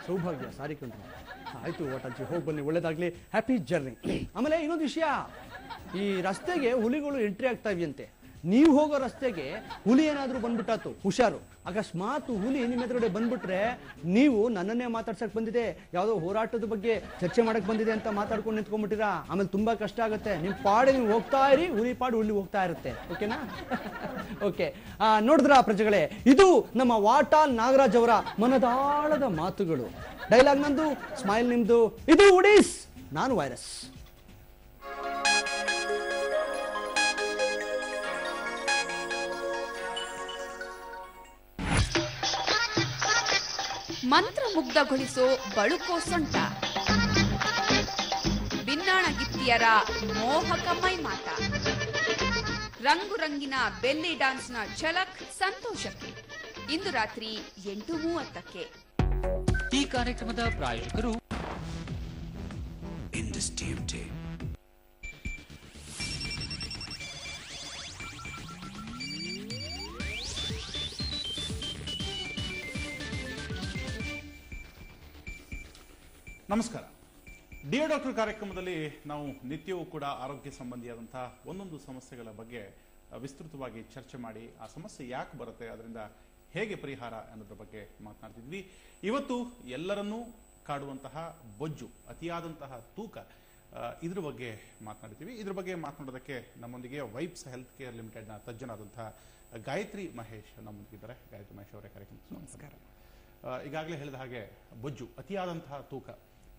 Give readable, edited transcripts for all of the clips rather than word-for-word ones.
ಸೌಭಾಗ್ಯ ಸಾರಿ ಕಂಡ್ರು. ಆಯ್ತು ಒಟ್ಟಜ್ಜಿ ಹೋಗಿ ಬನ್ನಿ, ಒಳ್ಳೇದಾಗ್ಲಿ, ಹ್ಯಾಪಿ ಜರ್ನಿ. ಆಮೇಲೆ ಇನ್ನೊಂದು ವಿಷಯ, ಈ ರಸ್ತೆಗೆ ಹುಲಿಗಳು ಎಂಟ್ರಿ ಆಗ್ತಾ ಇವೆಯಂತೆ. ನೀವು ಹೋಗೋ ರಸ್ತೆಗೆ ಹುಲಿ ಏನಾದ್ರೂ ಬಂದ್ಬಿಟ್ಟಾತು ಹುಷಾರು. ಅಕಸ್ಮಾತ್ ಹುಲಿ ನಿಮ್ಮ ಎದುರುಗಡೆ ಬಂದ್ಬಿಟ್ರೆ ನೀವು ನನ್ನನ್ನೇ ಮಾತಾಡ್ಸಕ್ ಬಂದಿದೆ, ಯಾವುದೋ ಹೋರಾಟದ ಬಗ್ಗೆ ಚರ್ಚೆ ಮಾಡಕ್ ಬಂದಿದೆ ಅಂತ ಮಾತಾಡ್ಕೊಂಡು ನಿಂತ್ಕೊಂಡ್ಬಿಟ್ಟಿರಾ. ಆಮೇಲೆ ತುಂಬಾ ಕಷ್ಟ ಆಗುತ್ತೆ. ನಿಮ್ ಪಾಡಿಗೆ ನೀವು ಹೋಗ್ತಾ ಇರಿ, ಹುಲಿ ಪಾಡು ಹುಲಿ ಹೋಗ್ತಾ ಇರುತ್ತೆ. ಓಕೆನಾ? ಓಕೆ, ನೋಡಿದ್ರ ಪ್ರಜೆಗಳೇ, ಇದು ನಮ್ಮ ವಾಟಾಳ್ ನಾಗರಾಜ್ ಅವರ ಮನದಾಳದ ಮಾತುಗಳು. ಡೈಲಾಗ್ ನಂದು, ಸ್ಮೈಲ್ ನಿಮ್ದು. ಇದು ಉಡೀಸ್, ನಾನು ವೈರಸ್. ಮಂತ್ರಮುಗ್ಧಗೊಳಿಸೋ ಬಳುಕೋ ಸೊಂಟ, ಬಿನ್ನಾಣ ಗಿತ್ತಿಯರ ಮೋಹಕ ಮೈಮಾಟ, ರಂಗು ರಂಗಿನ ಬೆಲ್ಲಿ ಡಾನ್ಸ್ನ ಝಲಕ್ ಸಂತೋಷಕ್ಕೆ ಇಂದು ರಾತ್ರಿ 8:30ಕ್ಕೆ. ಈ ಕಾರ್ಯಕ್ರಮದ ಪ್ರಾಯೋಜಕರು ನಮಸ್ಕಾರ. ಡಿಯರ್ ಡಾಕ್ಟರ್ ಕಾರ್ಯಕ್ರಮದಲ್ಲಿ ನಾವು ನಿತ್ಯವೂ ಕೂಡ ಆರೋಗ್ಯ ಸಂಬಂಧಿಯಾದಂತಹ ಒಂದೊಂದು ಸಮಸ್ಯೆಗಳ ಬಗ್ಗೆ ವಿಸ್ತೃತವಾಗಿ ಚರ್ಚೆ ಮಾಡಿ ಆ ಸಮಸ್ಯೆ ಯಾಕೆ ಬರುತ್ತೆ, ಅದರಿಂದ ಹೇಗೆ ಪರಿಹಾರ ಅನ್ನೋದ್ರ ಬಗ್ಗೆ ಮಾತನಾಡ್ತಿದ್ವಿ. ಇವತ್ತು ಎಲ್ಲರನ್ನೂ ಕಾಡುವಂತಹ ಬೊಜ್ಜು, ಅತಿಯಾದಂತಹ ತೂಕ, ಇದ್ರ ಬಗ್ಗೆ ಮಾತನಾಡ್ತೀವಿ. ಇದ್ರ ಬಗ್ಗೆ ಮಾತನಾಡೋದಕ್ಕೆ ನಮ್ಮೊಂದಿಗೆ ವೈಬ್ಸ್ ಹೆಲ್ತ್ ಕೇರ್ ಲಿಮಿಟೆಡ್ನ ತಜ್ಞರಾದಂತಹ ಗಾಯತ್ರಿ ಮಹೇಶ್ ನಮ್ಮೊಂದಿಗಿದ್ದಾರೆ. ಗಾಯತ್ರಿ ಮಹೇಶ್ ಅವರೇ, ಕಾರ್ಯಕ್ರಮ ನಮಸ್ಕಾರ. ಈಗಾಗಲೇ ಹೇಳಿದ ಹಾಗೆ ಬೊಜ್ಜು, ಅತಿಯಾದಂತಹ ತೂಕ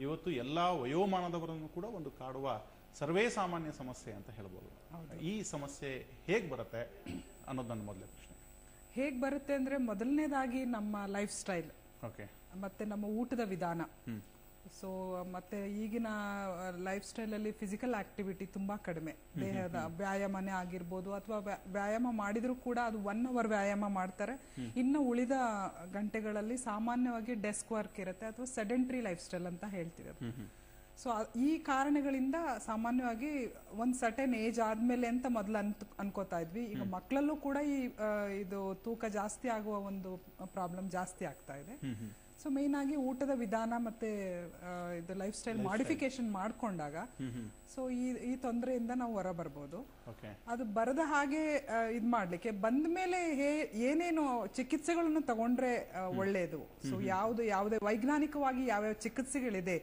ಇವತ್ತು ಎಲ್ಲಾ ವಯೋಮಾನದವರನ್ನು ಕೂಡ ಒಂದು ಕಾಡುವ ಸರ್ವೇ ಸಾಮಾನ್ಯ ಸಮಸ್ಯೆ ಅಂತ ಹೇಳ್ಬೋದು. ಈ ಸಮಸ್ಯೆ ಹೇಗ್ ಬರುತ್ತೆ ಅನ್ನೋದು ನನ್ನ ಮೊದಲನೇ ಪ್ರಶ್ನೆ. ಹೇಗ್ ಬರುತ್ತೆ ಅಂದ್ರೆ, ಮೊದಲನೇದಾಗಿ ನಮ್ಮ ಲೈಫ್ ಸ್ಟೈಲ್, ಓಕೆ, ಮತ್ತೆ ನಮ್ಮ ಊಟದ ವಿಧಾನ. ಸೊ ಮತ್ತೆ ಈಗಿನ ಲೈಫ್ ಸ್ಟೈಲ್ ಅಲ್ಲಿ ಫಿಸಿಕಲ್ ಆಕ್ಟಿವಿಟಿ ತುಂಬಾ ಕಡಿಮೆ. ದೇಹದ ವ್ಯಾಯಾಮನೇ ಆಗಿರ್ಬೋದು, ಅಥವಾ ವ್ಯಾಯಾಮ ಮಾಡಿದ್ರು ಕೂಡ ಅದು 1 hour ವ್ಯಾಯಾಮ ಮಾಡ್ತಾರೆ. ಇನ್ನು ಉಳಿದ ಗಂಟೆಗಳಲ್ಲಿ ಸಾಮಾನ್ಯವಾಗಿ ಡೆಸ್ಕ್ ವರ್ಕ್ ಇರುತ್ತೆ, ಅಥವಾ ಸೆಡೆಂಟ್ರಿ ಲೈಫ್ ಸ್ಟೈಲ್ ಅಂತ ಹೇಳ್ತೀವಿ. ಸೊ ಈ ಕಾರಣಗಳಿಂದ ಸಾಮಾನ್ಯವಾಗಿ ಒಂದ್ ಸರ್ಟೆನ್ ಏಜ್ ಆದ್ಮೇಲೆ ಅಂತ ಮೊದಲು ಅನ್ಕೋತಾ ಇದ್ವಿ. ಈಗ ಮಕ್ಕಳಲ್ಲೂ ಕೂಡ ಇದು ತೂಕ ಜಾಸ್ತಿ ಆಗುವ ಒಂದು ಪ್ರಾಬ್ಲಮ್ ಜಾಸ್ತಿ ಆಗ್ತಾ ಇದೆ. ಸೊ ಮೇನ್ ಆಗಿ ಊಟದ ವಿಧಾನ ಮತ್ತೆ ಇದು ಲೈಫ್ ಸ್ಟೈಲ್ ಮಾಡಿಫಿಕೇಶನ್ ಮಾಡ್ಕೊಂಡಾಗ ಸೊ ಈ ತೊಂದರೆಯಿಂದ ನಾವು ಹೊರ ಬರ್ಬೋದು. ಅದು ಬರದ ಹಾಗೆ ಇದ್ ಮಾಡ್ಲಿಕ್ಕೆ ಬಂದ ಮೇಲೆ ಏನೇನು ಚಿಕಿತ್ಸೆಗಳನ್ನು ತಗೊಂಡ್ರೆ ಒಳ್ಳೇದು, ಸೊ ಯಾವುದೇ ವೈಜ್ಞಾನಿಕವಾಗಿ ಯಾವ್ಯಾವ ಚಿಕಿತ್ಸೆಗಳಿದೆ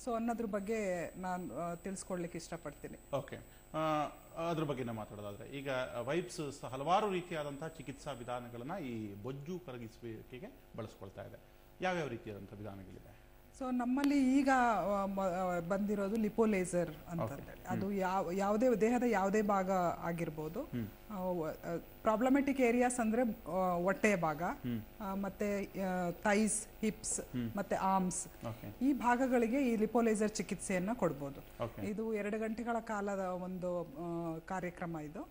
ಸೊ ಅನ್ನೋದ್ರ ಬಗ್ಗೆ ನಾನು ತಿಳಿಸ್ಕೊಡ್ಲಿಕ್ಕೆ ಇಷ್ಟಪಡ್ತೀನಿ. ಓಕೆ, ಅದ್ರ ಬಗ್ಗೆ ಮಾತಾಡೋದಾದ್ರೆ, ಈಗ ವೈಬ್ಸ್ ಹಲವಾರು ರೀತಿಯಾದಂತಹ ಚಿಕಿತ್ಸಾ ವಿಧಾನಗಳನ್ನ ಈ ಬೊಜ್ಜು ಕರಗಿಸುವಿಕೆಗೆ ಬಳಸ್ಕೊಳ್ತಾ ಇದೆ. ಯಾವ್ಯಾವ ರೀತಿಯಾದಂತಹ ವಿಧಾನಗಳಿದೆ? ಸೊ ನಮ್ಮಲ್ಲಿ ಈಗ ಬಂದಿರೋದು ಲಿಪೋಲೇಸರ್ ಅಂತ ಹೇಳಿ, ಅದು ಯಾವುದೇ ದೇಹದ ಯಾವುದೇ ಭಾಗ ಆಗಿರ್ಬೋದು. ಪ್ರಾಬ್ಲಮೆಟಿಕ್ ಏರಿಯಾಸ್ ಅಂದ್ರೆ ಹೊಟ್ಟೆಯ ಭಾಗ, ಮತ್ತೆ ಥೈಸ್, ಹಿಪ್ಸ್ ಮತ್ತೆ ಆರ್ಮ್ಸ್, ಈ ಭಾಗಗಳಿಗೆ ಈ ಲಿಪೋಲೇಸರ್ ಚಿಕಿತ್ಸೆಯನ್ನ ಕೊಡ್ಬೋದು. ಇದು 2 ಗಂಟೆಗಳ ಕಾಲದ ಒಂದು ಕಾರ್ಯಕ್ರಮ ಇದು.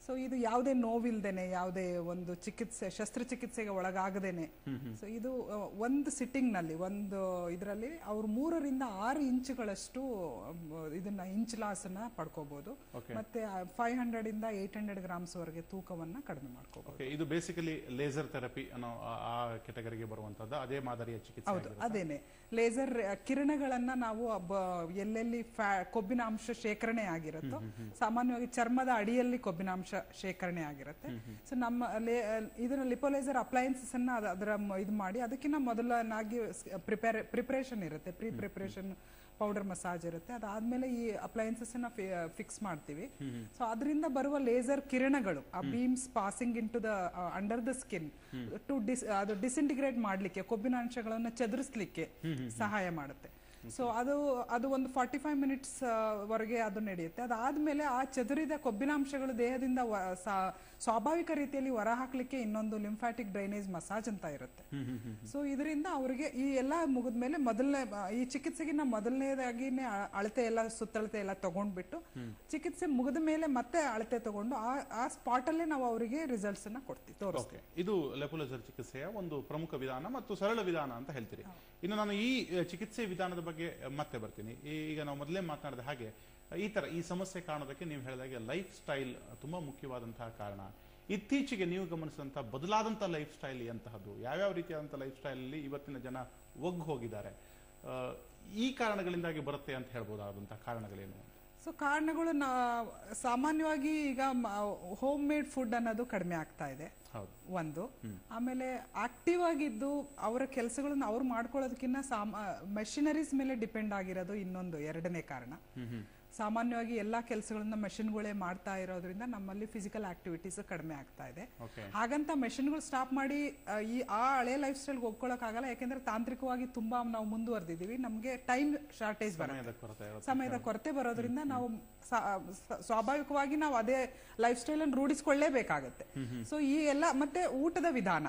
ಸೊ ಇದು ಯಾವುದೇ ನೋವಿಲ್ದೇನೆ, ಯಾವುದೇ ಒಂದು ಶಸ್ತ್ರಚಿಕಿತ್ಸೆಗೆ ಒಳಗಾಗದೇನೆ, ಸೊ ಇದು ಒಂದು ಸಿಟ್ಟಿಂಗ್ ನಲ್ಲಿ, ಒಂದು ಇದರಲ್ಲಿ ಅವ್ರು 3 ರಿಂದ 6 ಇಂಚುಗಳಷ್ಟು ಇದನ್ನ ಇಂಚ್ ಲಾಸ್ ಅನ್ನ ಪಡ್ಕೋಬಹುದು. ಮತ್ತೆ 500 ಇಂದ 800 ಗ್ರಾಮ್ಸ್ ವರೆಗೆ ತೂಕವನ್ನ ಕಡಿಮೆ ಮಾಡ್ಕೋಬಹುದು. ಇದು ಬೇಸಿಕಲಿ ಲೇಸರ್ ಥೆರಪಿ ಅನ್ನೋ ಆ ಕೆಟಗರಿಗೆ ಬರುವಂತದ್ದು, ಅದೇ ಮಾದರಿಯ ಚಿಕಿತ್ಸೆ. ಹೌದು, ಅದೇನೆ. ಲೇಸರ್ ಕಿರಣಗಳನ್ನ ನಾವು ಎಲ್ಲೆಲ್ಲಿ ಕೊಬ್ಬಿನ ಅಂಶ ಶೇಖರಣೆ ಆಗಿರುತ್ತೋ, ಸಾಮಾನ್ಯವಾಗಿ ಚರ್ಮದ ಅಡಿಯಲ್ಲಿ ಕೊಬ್ಬಿನಾಂಶ ಶೇಖರಣೆ ಆಗಿರುತ್ತೆ. ಸೊ ನಮ್ಮ ಇದನ್ನ ಲಿಪೋಲೇಸರ್ ಅಪ್ಲಯನ್ಸಸ್ ಅನ್ನ ಅದರ ಇದು ಮಾಡಿ, ಅದಕ್ಕಿಂತ ಮೊದಲನಾಗಿ ಪ್ರಿಪರೇಷನ್ ಇರುತ್ತೆ, ಪ್ರಿಪರೇಷನ್ ಪೌಡರ್ ಮಸಾಜ್ ಇರುತ್ತೆ. ಅದಾದ್ಮೇಲೆ ಈ ಅಪ್ಲಯನ್ಸಸ್ ಅನ್ನ ಫಿಕ್ಸ್ ಮಾಡ್ತೀವಿ. ಸೊ ಅದರಿಂದ ಬರುವ ಲೇಸರ್ ಕಿರಣಗಳು, ಆ beams passing into the under the skin to ಅದು ಡಿಸ್ಇಂಟಿಗ್ರೇಟ್ ಮಾಡ್ಲಿಕ್ಕೆ, ಕೊಬ್ಬಿನಾಂಶಗಳನ್ನ ಚದುರಿಸ್ಲಿಕ್ಕೆ ಸಹಾಯ ಮಾಡುತ್ತೆ. ಸೊ ಅದು ಒಂದು 45 ಮಿನಿಟ್ಸ್ ವರೆಗೆ ಅದು ನಡೆಯುತ್ತೆ. ಅದಾದ್ಮೇಲೆ ಆ ಚದುರಿದ ಕೊಬ್ಬಿನಾಂಶಗಳು ದೇಹದಿಂದ ಸ್ವಾಭಾವಿಕ ರೀತಿಯಲ್ಲಿ ಹೊರಹಾಕ್ಲಿಕ್ಕೆ ಇನ್ನೊಂದು ಲಿಂಫ್ಯಾಟಿಕ್ ಡ್ರೈನೇಜ್ ಮಸಾಜ್ ಅಂತ ಇರುತ್ತೆ. ಸೊ ಇದರಿಂದ ಅವರಿಗೆ ಈ ಎಲ್ಲ ಮುಗಿದ್ಮೇಲೆ ಈ ಚಿಕಿತ್ಸೆಗಿನ್ನ ಮೊದಲನೇದಾಗಿನೇ ಅಳತೆ ಎಲ್ಲ, ಸುತ್ತಳತೆ ಎಲ್ಲ ತಗೊಂಡ್ಬಿಟ್ಟು, ಚಿಕಿತ್ಸೆ ಮುಗಿದ ಮೇಲೆ ಮತ್ತೆ ಅಳತೆ ತಗೊಂಡು ಆ ಸ್ಪಾಟ್ ಅಲ್ಲೇ ನಾವು ಅವರಿಗೆ ರಿಸಲ್ಟ್ಸ್ ಅನ್ನ ತೋರಿಸ್ತೀವಿ. ಇದು ಲಿಪೋಲೇಸರ್ ಚಿಕಿತ್ಸೆಯ ಒಂದು ಪ್ರಮುಖ ವಿಧಾನ ಮತ್ತು ಸರಳ ವಿಧಾನ ಅಂತ ಹೇಳ್ತೀರಿ. ಇನ್ನು ನಾನು ಈ ಚಿಕಿತ್ಸೆ ವಿಧಾನದ ಬಗ್ಗೆ ಮತ್ತೆ ಬರ್ತೀನಿ. ಈಗ ನಾವು ಮೊದಲೇ ಮಾತನಾಡಿದ ಹಾಗೆ ಈ ಸಮಸ್ಯೆ ಕಾರಣೋದಕ್ಕೆ ನೀವು ಹೇಳಿದಾಗೆ ಲೈಫ್ ಸ್ಟೈಲ್ ತುಂಬಾ ಮುಖ್ಯವಾದಂತಹ ಕಾರಣ. ಇತ್ತೀಚೆಗೆ ನೀವು ಗಮನಿಸಿದಂಥ ಬದಲಾದಂಥ ಲೈಫ್ ಸ್ಟೈಲ್ ಎಂತಹದ್ದು, ಯಾವ್ಯಾವ ರೀತಿಯಾದಂಥ ಲೈಫ್ ಸ್ಟೈಲಲ್ಲಿ ಇವತ್ತಿನ ಜನ ಒಗ್ಗು ಹೋಗಿದ್ದಾರೆ, ಈ ಕಾರಣಗಳಿಂದಾಗಿ ಬರುತ್ತೆ ಅಂತ ಹೇಳ್ಬೋದಾದಂಥ ಕಾರಣಗಳೇನು? ಸೊ ಕಾರಣಗಳು ಸಾಮಾನ್ಯವಾಗಿ ಈಗ ಹೋಮ್ ಮೇಡ್ ಫುಡ್ ಅನ್ನೋದು ಕಡಿಮೆ ಆಗ್ತಾ ಇದೆ ಒಂದು. ಆಮೇಲೆ ಆಕ್ಟಿವ್ ಆಗಿದ್ದು ಅವರ ಕೆಲಸಗಳನ್ನ ಅವ್ರು ಮಾಡ್ಕೊಳ್ಳೋದಕ್ಕಿಂತ ಮೆಷಿನರೀಸ್ ಮೇಲೆ ಡಿಪೆಂಡ್ ಆಗಿರೋದು ಇನ್ನೊಂದು ಎರಡನೇ ಕಾರಣ. ಸಾಮಾನ್ಯವಾಗಿ ಎಲ್ಲಾ ಕೆಲಸಗಳನ್ನ ಮೆಷಿನ್ಗಳೇ ಮಾಡ್ತಾ ಇರೋದ್ರಿಂದ ನಮ್ಮಲ್ಲಿ ಫಿಸಿಕಲ್ ಆಕ್ಟಿವಿಟೀಸ್ ಕಡಿಮೆ ಆಗ್ತಾ ಇದೆ. ಹಾಗಂತ ಮೆಷಿನ್ಗಳು ಸ್ಟಾಪ್ ಮಾಡಿ ಆ ಹಳೆ ಲೈಫ್ ಸ್ಟೈಲ್ಗೆ ಹೋಗ್ಕೊಳಕ್ ಆಗಲ್ಲ, ಯಾಕೆಂದ್ರೆ ತಾಂತ್ರಿಕವಾಗಿ ತುಂಬಾ ನಾವು ಮುಂದುವರೆದಿದ್ದೀವಿ. ನಮ್ಗೆ ಟೈಮ್ ಶಾರ್ಟೇಜ್ ಬರುತ್ತೆ, ಸಮಯದ ಕೊರತೆ ಬರೋದ್ರಿಂದ ನಾವು ಸ್ವಾಭಾವಿಕವಾಗಿ ನಾವು ಅದೇ ಲೈಫ್ ಸ್ಟೈಲ್ ಅನ್ನು ರೂಢಿಸ್ಕೊಳ್ಳೇಬೇಕಾಗತ್ತೆ. ಸೊ ಈ ಎಲ್ಲ ಮತ್ತೆ ಊಟದ ವಿಧಾನ.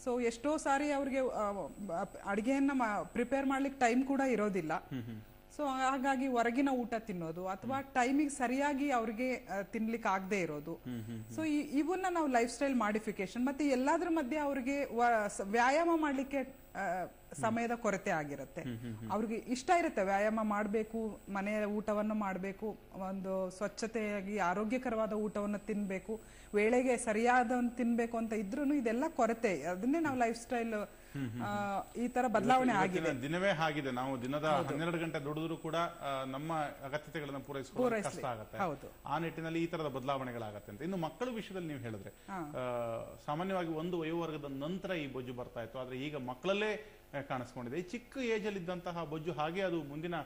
ಸೊ ಎಷ್ಟೋ ಸಾರಿ ಅವ್ರಿಗೆ ಅಡಿಗೆಯನ್ನ ಪ್ರಿಪೇರ್ ಮಾಡ್ಲಿಕ್ಕೆ ಟೈಮ್ ಕೂಡ ಇರೋದಿಲ್ಲ. ಸೊ ಹಾಗಾಗಿ ಹೊರಗಿನ ಊಟ ತಿನ್ನೋದು ಅಥವಾ ಟೈಮಿಗೆ ಸರಿಯಾಗಿ ಅವ್ರಿಗೆ ತಿನ್ಲಿಕ್ಕೆ ಆಗದೆ ಇರೋದು. ಸೊ ಇವನ್ನ ನಾವು ಲೈಫ್ ಸ್ಟೈಲ್ ಮಾಡಿಫಿಕೇಶನ್. ಮತ್ತೆ ಎಲ್ಲಾದ್ರ ಮಧ್ಯೆ ಅವ್ರಿಗೆ ವ್ಯಾಯಾಮ ಮಾಡ್ಲಿಕ್ಕೆ ಸಮಯದ ಕೊರತೆ ಆಗಿರುತ್ತೆ. ಅವ್ರಿಗೆ ಇಷ್ಟ ಇರುತ್ತೆ ವ್ಯಾಯಾಮ ಮಾಡಬೇಕು, ಮನೆಯ ಊಟವನ್ನು ಮಾಡಬೇಕು, ಒಂದು ಸ್ವಚ್ಛತೆಯಾಗಿ ಆರೋಗ್ಯಕರವಾದ ಊಟವನ್ನು ತಿನ್ಬೇಕು, ವೇಳೆಗೆ ಸರಿಯಾದ ತಿನ್ಬೇಕು ಅಂತ ಇದ್ರೂ ಇದೆಲ್ಲ ಕೊರತೆ. ಅದನ್ನೇ ನಾವು ಲೈಫ್ ಸ್ಟೈಲ್ ಈ ತರ ಬದಲಾವಣೆ ಆಗಿದೆ. ದಿನವೇ ಆಗಿದೆ. ನಾವು ದಿನದ 12 ಗಂಟೆ ದುಡಿದ್ರು ಕೂಡ ನಮ್ಮ ಅಗತ್ಯತೆಗಳನ್ನು ಪೂರೈಸಿಕೊಳ್ಳಲು ಕಷ್ಟ ಆಗುತ್ತೆ. ಆ ನಿಟ್ಟಿನಲ್ಲಿ ಈ ತರದ ಬದಲಾವಣೆಗಳಾಗತ್ತೆ ಅಂತ. ಇನ್ನು ಮಕ್ಕಳ ವಿಷಯದಲ್ಲಿ ನೀವು ಹೇಳಿದ್ರೆ, ಸಾಮಾನ್ಯವಾಗಿ ಒಂದು ವಯೋವರ್ಗದ ನಂತರ ಈ ಬೊಜ್ಜು ಬರ್ತಾ ಇತ್ತು, ಆದ್ರೆ ಈಗ ಮಕ್ಕಳಲ್ಲೇ ಕಾಣಿಸ್ಕೊಂಡಿದೆ. ಈ ಚಿಕ್ಕ ಏಜ್ ಅಲ್ಲಿ ಇದ್ದಂತಹ ಬೊಜ್ಜು ಹಾಗೆ ಅದು ಮುಂದಿನ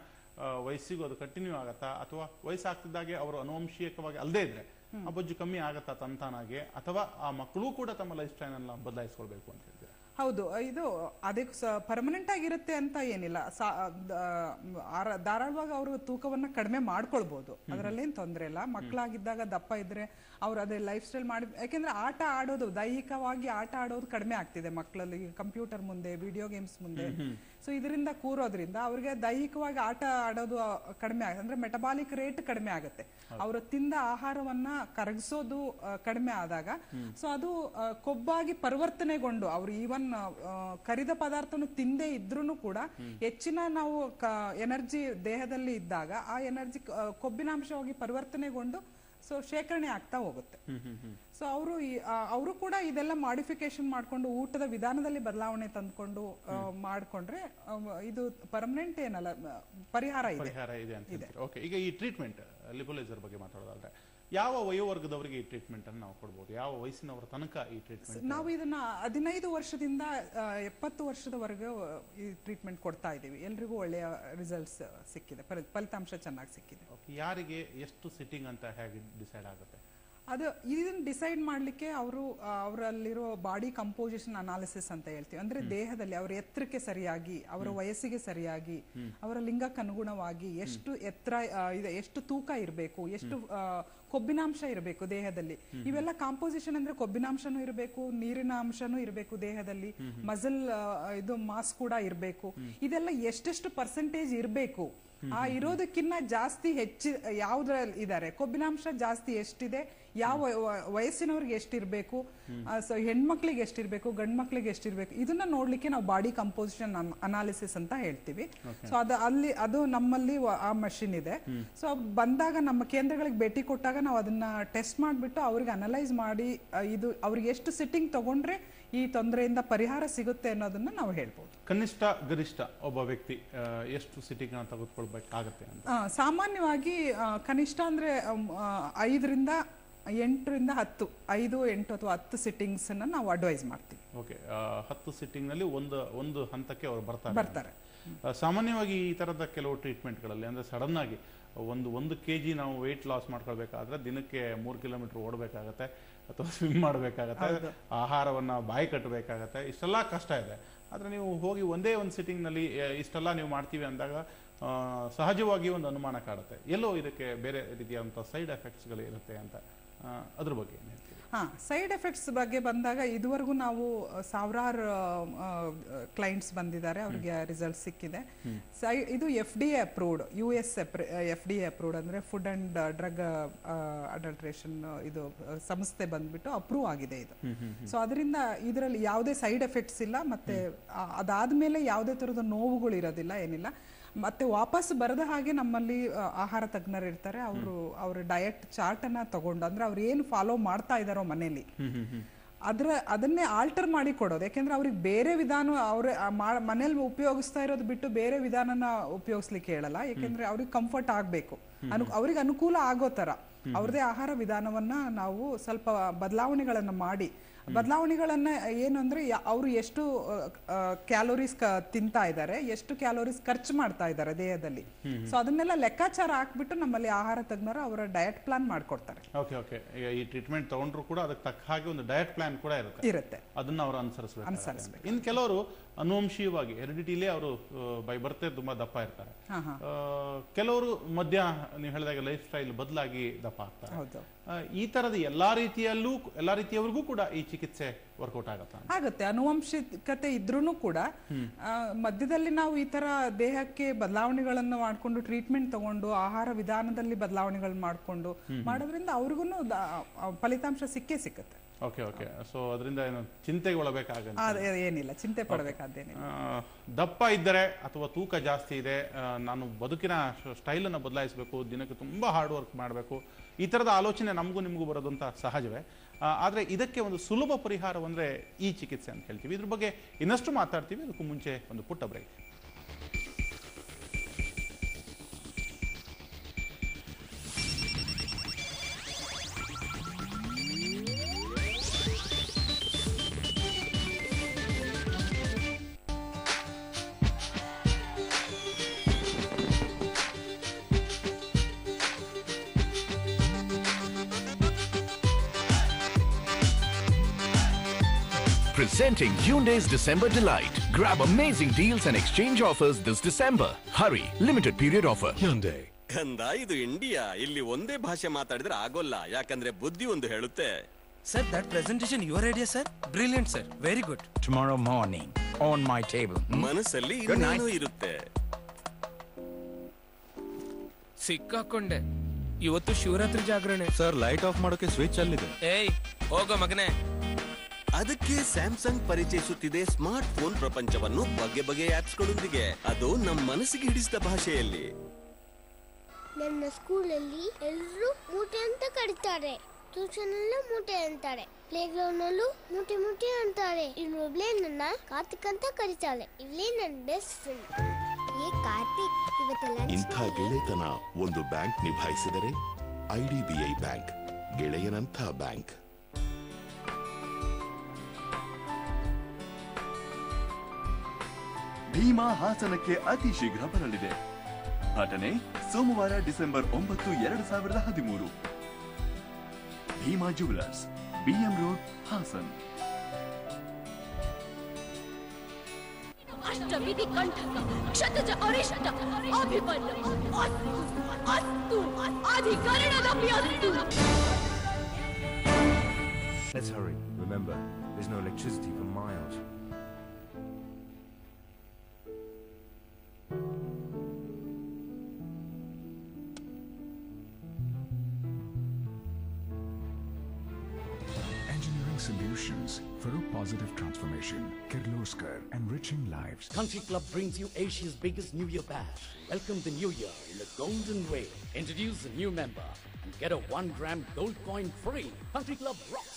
ವಯಸ್ಸಿಗೂ ಅದು ಕಂಟಿನ್ಯೂ ಆಗತ್ತಾ, ಅಥವಾ ವಯಸ್ಸಾಗ್ತಿದ್ದಾಗೆ ಅವರು ಅನುವಂಶೀಯಕವಾಗಿ ಅಲ್ಲದೆ ಇದ್ರೆ ಆ ಬೊಜ್ಜು ಕಮ್ಮಿ ಆಗತ್ತಾ ತಂತಾನಾಗೆ, ಅಥವಾ ಆ ಮಕ್ಕಳು ಕೂಡ ತಮ್ಮ ಲೈಫ್ ಸ್ಟೈಲ್ ಅನ್ನ ಬದಲಾಯಿಸ್ಕೊಳ್ಬೇಕು ಅಂತ ಹೇಳ್ತೀರಾ? ಹೌದು, ಇದು ಅದಕ್ಕೆ ಪರ್ಮನೆಂಟ್ ಆಗಿರುತ್ತೆ ಅಂತ ಏನಿಲ್ಲ. ಧಾರಾಳವಾಗಿ ಅವರು ತೂಕವನ್ನ ಕಡಿಮೆ ಮಾಡ್ಕೊಳ್ಬಹುದು, ಅದರಲ್ಲೇನು ತೊಂದರೆ ಇಲ್ಲ. ಮಕ್ಕಳಾಗಿದ್ದಾಗ ದಪ್ಪ ಇದ್ರೆ ಅವ್ರು ಅದೇ ಲೈಫ್ ಸ್ಟೈಲ್ ಮಾಡಿ, ಯಾಕೆಂದ್ರೆ ಆಟ ಆಡೋದು, ದೈಹಿಕವಾಗಿ ಆಟ ಆಡೋದು ಕಡಿಮೆ ಆಗ್ತಿದೆ ಮಕ್ಕಳಲ್ಲಿ. ಕಂಪ್ಯೂಟರ್ ಮುಂದೆ, ವಿಡಿಯೋ ಗೇಮ್ಸ್ ಮುಂದೆ, ಸೊ ಇದರಿಂದ ಕೂರೋದ್ರಿಂದ ಅವ್ರಿಗೆ ದೈಹಿಕವಾಗಿ ಆಟ ಆಡೋದು ಕಡಿಮೆ ಆಗುತ್ತೆ. ಅಂದ್ರೆ ಮೆಟಬಾಲಿಕ್ ರೇಟ್ ಕಡಿಮೆ ಆಗುತ್ತೆ. ಅವರು ತಿಂದ ಆಹಾರವನ್ನ ಕರಗಿಸೋದು ಕಡಿಮೆ ಆದಾಗ ಸೊ ಅದು ಕೊಬ್ಬಾಗಿ ಪರಿವರ್ತನೆಗೊಂಡು ಅವ್ರು ಈವನ್ ಕರಿದ ಪದಾರ್ಥನು ತಿಂದೇ ಇದ್ರೂ ಕೂಡ ಹೆಚ್ಚಿನ ನಾವು ಎನರ್ಜಿ ದೇಹದಲ್ಲಿ ಇದ್ದಾಗ ಆ ಎನರ್ಜಿ ಕೊಬ್ಬಿನಾಂಶವಾಗಿ ಪರಿವರ್ತನೆಗೊಂಡು ಸೊ ಶೇಖರಣೆ ಆಗ್ತಾ ಹೋಗುತ್ತೆ. ಸೊ ಅವರು ಕೂಡ ಇದೆಲ್ಲ ಮಾಡಿಫಿಕೇಶನ್ ಮಾಡ್ಕೊಂಡು ಊಟದ ವಿಧಾನದಲ್ಲಿ ಬದಲಾವಣೆ ತಂದ್ಕೊಂಡು ಮಾಡ್ಕೊಂಡ್ರೆ ಇದು ಪರ್ಮನೆಂಟ್ ಏನಲ್ಲ, ಪರಿಹಾರ ಇದೆ ಅಂತ. ಓಕೆ, ಈಗ ಈ ಟ್ರೀಟ್ಮೆಂಟ್ ಲಿಪೋಲೈಸರ್ ಬಗ್ಗೆ ಮಾತಾಡೋದಾದ್ರೆ ಯಾವ ವಯೋವರ್ಗದವರಿಗೆ ಈ ಟ್ರೀಟ್ಮೆಂಟ್ ಅನ್ನು ನಾವು ಕೊಡಬಹುದು? ಯಾವ ವಯಸ್ಸಿನವರ ತನಕ ಈ ಟ್ರೀಟ್ಮೆಂಟ್? ನಾವು ಇದನ್ನ 15 ವರ್ಷದಿಂದ 70 ವರ್ಷದವರೆಗೂ ಈ ಟ್ರೀಟ್ಮೆಂಟ್ ಕೊಡ್ತಾ ಇದ್ದೀವಿ. ಎಲ್ರಿಗೂ ಒಳ್ಳೆಯ ರಿಸಲ್ಟ್ಸ್ ಸಿಕ್ಕಿದೆ, ಫಲಿತಾಂಶ ಚೆನ್ನಾಗಿ ಸಿಕ್ಕಿದೆ. ಯಾರಿಗೆ ಎಷ್ಟು ಸಿಟ್ಟಿಂಗ್ ಅಂತ ಹೇಗೆ ಡಿಸೈಡ್ ಆಗುತ್ತೆ? ಅದು ಇದನ್ನ ಡಿಸೈಡ್ ಮಾಡ್ಲಿಕ್ಕೆ ಅವರಲ್ಲಿರೋ ಬಾಡಿ ಕಂಪೋಸಿಷನ್ ಅನಾಲಿಸಿಸ್ ಅಂತ ಹೇಳ್ತೀವಿ. ಅಂದ್ರೆ ದೇಹದಲ್ಲಿ ಅವರ ಎತ್ತರಕ್ಕೆ ಸರಿಯಾಗಿ, ಅವರ ವಯಸ್ಸಿಗೆ ಸರಿಯಾಗಿ, ಅವರ ಲಿಂಗಕ್ಕೆ ಅನುಗುಣವಾಗಿ ಎಷ್ಟು ಎತ್ತರ ಇದೆ, ಎಷ್ಟು ತೂಕ ಇರಬೇಕು, ಎಷ್ಟು ಕೊಬ್ಬಿನಾಂಶ ಇರಬೇಕು ದೇಹದಲ್ಲಿ, ಇವೆಲ್ಲ ಕಾಂಪೋಸಿಷನ್. ಅಂದ್ರೆ ಕೊಬ್ಬಿನಾಂಶನೂ ಇರಬೇಕು, ನೀರಿನ ಅಂಶನೂ ಇರಬೇಕು ದೇಹದಲ್ಲಿ, ಮಸಲ್ ಇದು ಮಾಸ್ ಕೂಡ ಇರಬೇಕು. ಇದೆಲ್ಲ ಎಷ್ಟೆಷ್ಟು ಪರ್ಸೆಂಟೇಜ್ ಇರಬೇಕು, ಆ ಇರೋದಕ್ಕಿಂತ ಜಾಸ್ತಿ ಯಾವ್ದ್ರಲ್ಲಿ ಇದಾರೆ, ಕೊಬ್ಬಿನಾಂಶ ಜಾಸ್ತಿ ಎಷ್ಟಿದೆ, ಯಾವ ವಯಸ್ಸಿನವ್ರಿಗೆ ಎಷ್ಟಿರ್ಬೇಕು, ಹೆಣ್ಮಕ್ಳಿಗೆ ಎಷ್ಟಿರ್ಬೇಕು, ಗಂಡ್ ಮಕ್ಳಿಗೆ ಎಷ್ಟಿರ್ಬೇಕು, ಇದನ್ನ ನೋಡ್ಲಿಕ್ಕೆ ನಾವು ಬಾಡಿ ಕಂಪೋಸಿಷನ್ ಅನಾಲಿಸಿಸ್ ಅಂತ ಹೇಳ್ತೀವಿ. ಸೊ ಅದು ನಮ್ಮಲ್ಲಿ ಆ ಮಷಿನ್ ಇದೆ. ಸೊ ಬಂದಾಗ ನಮ್ಮ ಕೇಂದ್ರಗಳಿಗೆ ಭೇಟಿ ಕೊಟ್ಟಾಗ ನಾವು ಅದನ್ನ ಟೆಸ್ಟ್ ಮಾಡಿಬಿಟ್ಟು ಅವ್ರಿಗೆ ಅನಲೈಸ್ ಮಾಡಿ ಇದು ಅವ್ರಿಗೆ ಎಷ್ಟು ಸಿಟ್ಟಿಂಗ್ ತಗೊಂಡ್ರೆ ಈ ತೊಂದರೆಯಿಂದ ಪರಿಹಾರ ಸಿಗುತ್ತೆ ಅನ್ನೋದನ್ನ ನಾವು ಹೇಳ್ಬೋದು. ಕನಿಷ್ಠ ಗರಿಷ್ಠ ಒಬ್ಬ ವ್ಯಕ್ತಿ ಎಷ್ಟು ಸಿಟ್ಟಿಂಗ್ ತೆಗೆದುಕೊಳ್ಬೇಕಾಗತ್ತೆ ಅಂತ? ಸಾಮಾನ್ಯವಾಗಿ ಕನಿಷ್ಠ ಅಂದ್ರೆ 5 ರಿಂದ 10, 5, 8 ಅಥವಾ 10 ಸಿಟ್ಟಿಂಗ್ಸ್ ಅನ್ನ ನಾವು ಅಡ್ವೈಸ್ ಮಾಡ್ತೀವಿ. ಓಕೆ, 10 ಸಿಟ್ಟಿಂಗ್ ನಲ್ಲಿ ಒಂದು ಹಂತಕ್ಕೆ ಅವರು ಬರ್ತಾರೆ. ಸಾಮಾನ್ಯವಾಗಿ ಈ ತರದ ಕೆಲವು ಟ್ರೀಟ್ಮೆಂಟ್ಗಳಲ್ಲಿ ಅಂದ್ರೆ ಸಡನ್ ಆಗಿ ಒಂದು kg ನಾವು ವೆಯ್ಟ್ ಲಾಸ್ ಮಾಡ್ಕೊಳ್ಬೇಕಾದ್ರೆ ದಿನಕ್ಕೆ 3 ಕಿಲೋಮೀಟರ್ ಓಡಬೇಕಾಗತ್ತೆ ಅಥವಾ ಸ್ವಿಮ್ ಮಾಡಬೇಕಾಗತ್ತೆ, ಆಹಾರವನ್ನ ಬಾಯಿ ಕಟ್ಟಬೇಕಾಗತ್ತೆ, ಇಷ್ಟೆಲ್ಲ ಕಷ್ಟ ಇದೆ. ಆದ್ರೆ ನೀವು ಹೋಗಿ ಒಂದೇ ಒಂದು ಸಿಟ್ಟಿಂಗ್ ನಲ್ಲಿ ಇಷ್ಟೆಲ್ಲ ನೀವು ಮಾಡ್ತೀವಿ ಅಂದಾಗ ಸಹಜವಾಗಿ ಒಂದು ಅನುಮಾನ ಕಾಡುತ್ತೆ, ಎಲ್ಲೋ ಇದಕ್ಕೆ ಬೇರೆ ರೀತಿಯಾದಂತಹ ಸೈಡ್ ಎಫೆಕ್ಟ್ಸ್ ಗಳು ಇರುತ್ತೆ ಅಂತ. ಅದ್ರ ಬಗ್ಗೆ ಸೈಡ್ ಎಫೆಕ್ಟ್ಸ್ ಬಗ್ಗೆ ಬಂದಾಗ ಇದುವರೆಗೂ ನಾವು ಸಾವಿರಾರು ಕ್ಲೈಂಟ್ಸ್ ಬಂದಿದ್ದಾರೆ, ಅವ್ರಿಗೆ ರಿಸಲ್ಟ್ ಸಿಕ್ಕಿದೆ. ಇದು FDA approved, US FDA approved, ಅಂದ್ರೆ ಫುಡ್ ಅಂಡ್ ಡ್ರಗ್ ಅಡಲ್ಟ್ರೇಷನ್ ಇದು ಸಂಸ್ಥೆ ಬಂದ್ಬಿಟ್ಟು ಅಪ್ರೂವ್ ಆಗಿದೆ ಇದು. ಸೊ ಅದರಿಂದ ಇದರಲ್ಲಿ ಯಾವುದೇ ಸೈಡ್ ಎಫೆಕ್ಟ್ಸ್ ಇಲ್ಲ, ಮತ್ತೆ ಅದಾದ್ಮೇಲೆ ಯಾವುದೇ ತರದ ನೋವುಗಳು ಇರೋದಿಲ್ಲ, ಏನಿಲ್ಲ. ಮತ್ತೆ ವಾಪಸ್ ಬರದ ಹಾಗೆ ನಮ್ಮಲ್ಲಿ ಆಹಾರ ತಜ್ಞರು ಇರ್ತಾರೆ, ಅವ್ರ ಡಯಟ್ ಚಾರ್ಟ್ ಅನ್ನ ತಗೊಂಡು, ಅಂದ್ರೆ ಅವ್ರು ಏನು ಫಾಲೋ ಮಾಡ್ತಾ ಇದಾರೋ ಇರೋ ಮನೇಲಿ ಅದನ್ನೇ ಆಲ್ಟರ್ ಮಾಡಿ ಕೊಡೋದು. ಯಾಕೆಂದ್ರೆ ಅವ್ರಿಗೆ ಬೇರೆ ವಿಧಾನ ಮನೇಲಿ ಉಪಯೋಗಿಸ್ತಾ ಇರೋದು ಬಿಟ್ಟು ಬೇರೆ ವಿಧಾನನ ಉಪಯೋಗಿಸ್ಲಿಕ್ಕೆ ಹೇಳಲ್ಲ. ಯಾಕೆಂದ್ರೆ ಅವ್ರಿಗೆ ಕಂಫರ್ಟ್ ಆಗ್ಬೇಕು, ಅವ್ರಿಗೆ ಅನುಕೂಲ ಆಗೋ ತರ ಅವ್ರದೇ ಆಹಾರ ವಿಧಾನವನ್ನ ನಾವು ಸ್ವಲ್ಪ ಬದಲಾವಣೆಗಳನ್ನ ಮಾಡಿ, ಬದಲಾವಣೆಗಳನ್ನ ಏನು ಅಂದ್ರೆ ಅವರು ಎಷ್ಟು ಕ್ಯಾಲೋರೀಸ್ ತಿಂತಾ ಇದ್ದಾರೆ, ಎಷ್ಟು ಕ್ಯಾಲೋರೀಸ್ ಖರ್ಚು ಮಾಡ್ತಾ ಇದ್ದಾರೆ ದೇಹದಲ್ಲಿ, ಸೊ ಅದನ್ನೆಲ್ಲ ಲೆಕ್ಕಾಚಾರ ಹಾಕ್ಬಿಟ್ಟು ನಮ್ಮಲ್ಲಿ ಆಹಾರ ತಜ್ಞರು ಅವರ ಡಯಟ್ ಪ್ಲಾನ್ ಮಾಡ್ಕೊಡ್ತಾರೆ. ಓಕೆ ಈ ಟ್ರೀಟ್ಮೆಂಟ್ ತಗೊಂಡ್ರು ಕೂಡ ಅದಕ್ಕೆ ತಕ್ಕ ಹಾಗೆ ಒಂದು ಡಯಟ್ ಪ್ಲಾನ್ ಕೂಡ ಇರುತ್ತೆ, ಅದನ್ನ ಅವರು ಅನುಸರಿಸಬೇಕು. ಇನ್ನು ಕೆಲವರು ಅನುವಂಶೀಯವಾಗಿ ಹೆರಿಡಿಟಿಲೇ ಅವರು ಬೈ ಬರ್ತೆ ತುಂಬಾ ದಪ್ಪ ಇರ್ತಾರೆ, ಕೆಲವರು ಮಧ್ಯ ನೀವು ಹೇಳಿದಾಗ ಲೈಫ್ ಸ್ಟೈಲ್ ಬದಲಾಗಿ ದಪ್ಪ ಆಗ್ತಾರೆ. ಈ ತರದ ಎಲ್ಲಾ ರೀತಿಯವರಿಗೂ ಕೂಡ ಈ ಚಿಕಿತ್ಸೆ ವರ್ಕೌಟ್ ಆಗುತ್ತೆ. ಅನುವಂಶಿಕತೆ ಇದ್ರೂ ಕೂಡ ಮಧ್ಯದಲ್ಲಿ ನಾವು ಈ ತರ ದೇಹಕ್ಕೆ ಬದಲಾವಣೆಗಳನ್ನು ಮಾಡ್ಕೊಂಡು ಟ್ರೀಟ್ಮೆಂಟ್ ತಗೊಂಡು ಆಹಾರ ವಿಧಾನದಲ್ಲಿ ಬದಲಾವಣೆಗಳು ಮಾಡ್ಕೊಂಡು ಮಾಡೋದ್ರಿಂದ ಅವ್ರಿಗೂ ಫಲಿತಾಂಶ ಸಿಕ್ಕುತ್ತೆ. ಓಕೆ ಸೊ ಅದರಿಂದ ಏನು ಚಿಂತೆಗೆ ಒಳಬೇಕಾಗಲ್ಲ, ಏನಿಲ್ಲ, ಚಿಂತೆ ಪಡಬೇಕಾದೇನಿಲ್ಲ. ದಪ್ಪ ಇದ್ದರೆ ಅಥವಾ ತೂಕ ಜಾಸ್ತಿ ಇದೆ, ನಾನು ಬದುಕಿನ ಸ್ಟೈಲ್ ಅನ್ನು ಬದಲಾಯಿಸಬೇಕು, ದಿನಕ್ಕೆ ತುಂಬಾ ಹಾರ್ಡ್ ವರ್ಕ್ ಮಾಡಬೇಕು, ಈ ತರದ ಆಲೋಚನೆ ನಮಗೂ ನಿಮಗೂ ಬರೋದಂತ ಸಹಜವೇ. ಆದ್ರೆ ಇದಕ್ಕೆ ಒಂದು ಸುಲಭ ಪರಿಹಾರವಂದ್ರೆ ಈ ಚಿಕಿತ್ಸೆ ಅಂತ ಹೇಳ್ತೀವಿ. ಇದ್ರ ಬಗ್ಗೆ ಇನ್ನಷ್ಟು ಮಾತಾಡ್ತೀವಿ. ಅದಕ್ಕೂ ಮುಂಚೆ ಒಂದು ಪುಟ್ಟ break. Presenting Hyundai's December Delight. Grab amazing deals and exchange offers this December. Hurry, limited period offer. Hyundai. ಕಂದ, ಇದು ಇಂಡಿಯಾ. ಇಲ್ಲಿ ಒಂದೇ ಭಾಷೆ ಮಾತಾಡಿದ್ರೆ ಆಗೋಲ್ಲ, ಯಾಕಂದ್ರೆ ಬುದ್ಧಿ ಒಂದು ಹೇಳುತ್ತೆ. Sir, that presentation your idea, sir? Brilliant, sir. Very good. Tomorrow morning on my table. ಮನಸ್ಸಲ್ಲಿ ಇನ್ನೇನೋ ಇರುತ್ತೆ. ಸಿಕ್ಕಾಕೊಂಡೆ. ಇವತ್ತು ಶಿವರಾತ್ರಿ ಜಾಗರಣೆ. ಸರ್, ಲೈಟ್ ಆಫ್ ಮಾಡೋಕೆ ಸ್ವಿಚ್ ಅಲ್ಲಿದೆ. ಏಯ್, ಹೋಗೋ ಮಗನೇ. ಅದಕ್ಕೆ ಸ್ಯಾಮ್ಸಂಗ್ ಪರಿಚಯಿಸುತ್ತಿದೆ ಸ್ಮಾರ್ಟ್ ಫೋನ್ ಪ್ರಪಂಚವನ್ನು ಬಗೆ ಬಗೆಯ ಆಪ್ಸ್ಗಳೊಂದಿಗೆ, ಅದು ನಮ್ಮ ಮನಸ್ಸಿಗೆ ಹಿಡಿಸಿದ ಭಾಷೆಯಲ್ಲಿ. ನನ್ನ ಸ್ಕೂಲಲ್ಲಿ ಎಲ್ಲರೂ ಮೂಟೆ ಅಂತ ಕರೀತಾರೆ, ಟ್ಯೂಷನ್ ಅಲ್ಲೂ ಮೂಟೆ ಅಂತಾರೆ, ಪ್ಲೇ ಗ್ರೌಂಡ್ ಅಲ್ಲೂ ಮೂಟೆ ಮೂಟೆ ಅಂತಾರೆ. ಇನ್ನೊಬ್ಳೆ ನನ್ನ ಕಾರ್ತಿಕ್ ಅಂತ ಕರೀತಾಳೆ. ಇವಳೇ ನನ್ನ ಬೆಸ್ಟ್ ಫ್ರೆಂಡ್. ಕಾರ್ತಿಕ್, ಇವತ್ತೆಲ್ಲ ಇಂಥ ಗೆಳೆತನ ಒಂದು ಬ್ಯಾಂಕ್ ನಿಭಾಯಿಸಿದರೆ IDBI ಬ್ಯಾಂಕ್ ಗೆಳೆಯನಂಥ ಬ್ಯಾಂಕ್. ಭೀಮಾ ಹಾಸನಕ್ಕೆ ಅತಿ ಶೀಘ್ರ ಬರಲಿದೆ. ಘಟನೆ ಸೋಮವಾರ December 9, 2013. Bhima jewellers, BM road, Hassan. ಅಷ್ಟವಿಧಿ ಕಂಠಕ ಕ್ಷತಜ ಅರಿಷ್ಟ ಅಭಿಮನ್ಯು ಅಸ್ತು ಅಸ್ತು ಅಧಿಕರಣದಲ್ಲಿ ಅಸ್ತು. Let's hurry. Remember, there's no electricity for miles. Solutions for a positive transformation. Kirloskar, enriching lives. Country Club brings you Asia's biggest New Year bash. Welcome the New Year in a golden way. Introduce a new member and get a 1 gram gold coin free. Country Club rocks.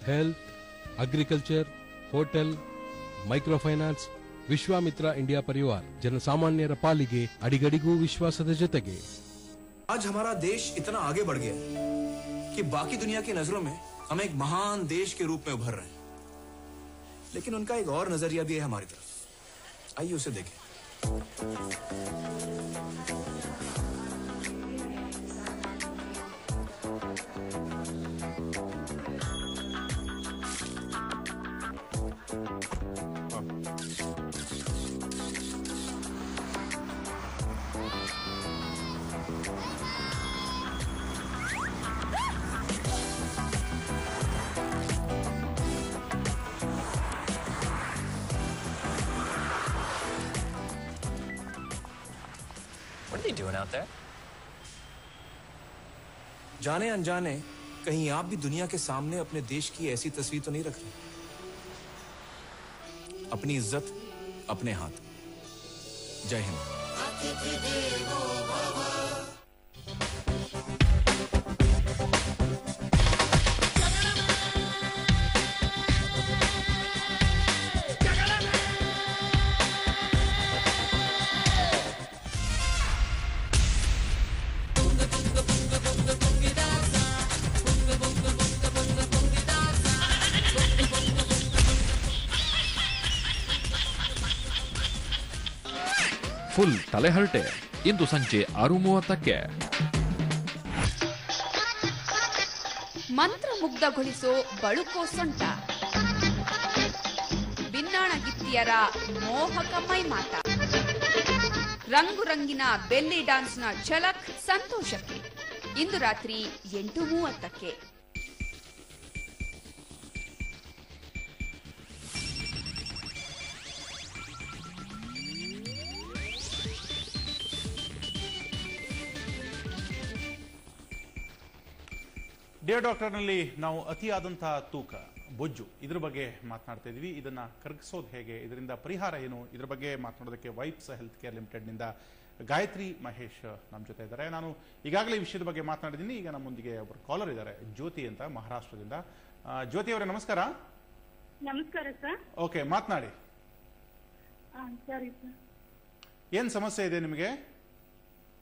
Health, agriculture, hotel, microfinance, Vishwamitra India ಪರಿವಾರ ಜನಸಾಮಾನ್ಯರ ಪಾಲಿಗೆ ಅಡಿಗಡಿಗೂ ವಿಶ್ವಾಸದ ಜೊತೆಗೆ. आज हमारा देश इतना आगे बढ़ गया कि बाकी दुनिया की नजरों में हम एक महान देश के रूप में उभर रहे हैं, लेकिन उनका एक और नजरिया भी है हमारी तरफ. आइए उसे देखें. What are they doing out there? जाने अनजाने कहीं आप भी दुनिया के सामने अपने देश की ऐसी तस्वीर तो नहीं रख रहे? अपनी इज्जत अपने हाथ। जय हिंद। ಫುಲ್ ತಲೆಹರಟೆ ಇಂದು ಸಂಜೆ 6:30ಕ್ಕೆ. ಮಂತ್ರಮುಗ್ಧಗೊಳಿಸೋ ಬಳುಕೋ ಸೊಂಟ, ಬಿನ್ನಾಣಗಿತ್ತಿಯರ ಮೋಹಕ ಮೈಮಾಟ, ರಂಗು ರಂಗಿನ ಬೆಲ್ಲಿ ಡಾನ್ಸ್ನ ಝಲಕ್ ಸಂತೋಷಕ್ಕೆ ಇಂದು ರಾತ್ರಿ 8:30ಕ್ಕೆ. ಡಿಯರ್ ಡಾಕ್ಟರ್ನಲ್ಲಿ ನಾವು ಅತಿಯಾದಂತಹ ತೂಕ, ಬೊಜ್ಜು, ಇದ್ರ ಬಗ್ಗೆ ಮಾತನಾಡ್ತಾ ಇದ್ವಿ. ಇದನ್ನ ಕರಗಿಸೋದು ಹೇಗೆ, ಇದರಿಂದ ಪರಿಹಾರ ಏನು, ಇದ್ರ ಬಗ್ಗೆ ಮಾತನಾಡೋದಕ್ಕೆ ವೈಪ್ಸ್ ಹೆಲ್ತ್ ಕೇರ್ ಲಿಮಿಟೆಡ್ನಿಂದ ಗಾಯತ್ರಿ ಮಹೇಶ್ ನಮ್ಮ ಜೊತೆ ಇದ್ದಾರೆ. ನಾನು ಈಗಾಗಲೇ ಈ ವಿಷಯದ ಬಗ್ಗೆ ಮಾತನಾಡಿದ್ದೀನಿ. ಈಗ ನಮ್ಮೊಂದಿಗೆ ಒಬ್ಬರು ಕಾಲರ್ ಇದ್ದಾರೆ, ಜ್ಯೋತಿ ಅಂತ, ಮಹಾರಾಷ್ಟ್ರದಿಂದ. ಜ್ಯೋತಿ ಅವರೇ ನಮಸ್ಕಾರ. ನಮಸ್ಕಾರ ಸರ್. ಓಕೆ, ಮಾತನಾಡಿ. ಸರಿ ಸರ್. ಏನ್ ಸಮಸ್ಯೆ ಇದೆ ನಿಮಗೆ?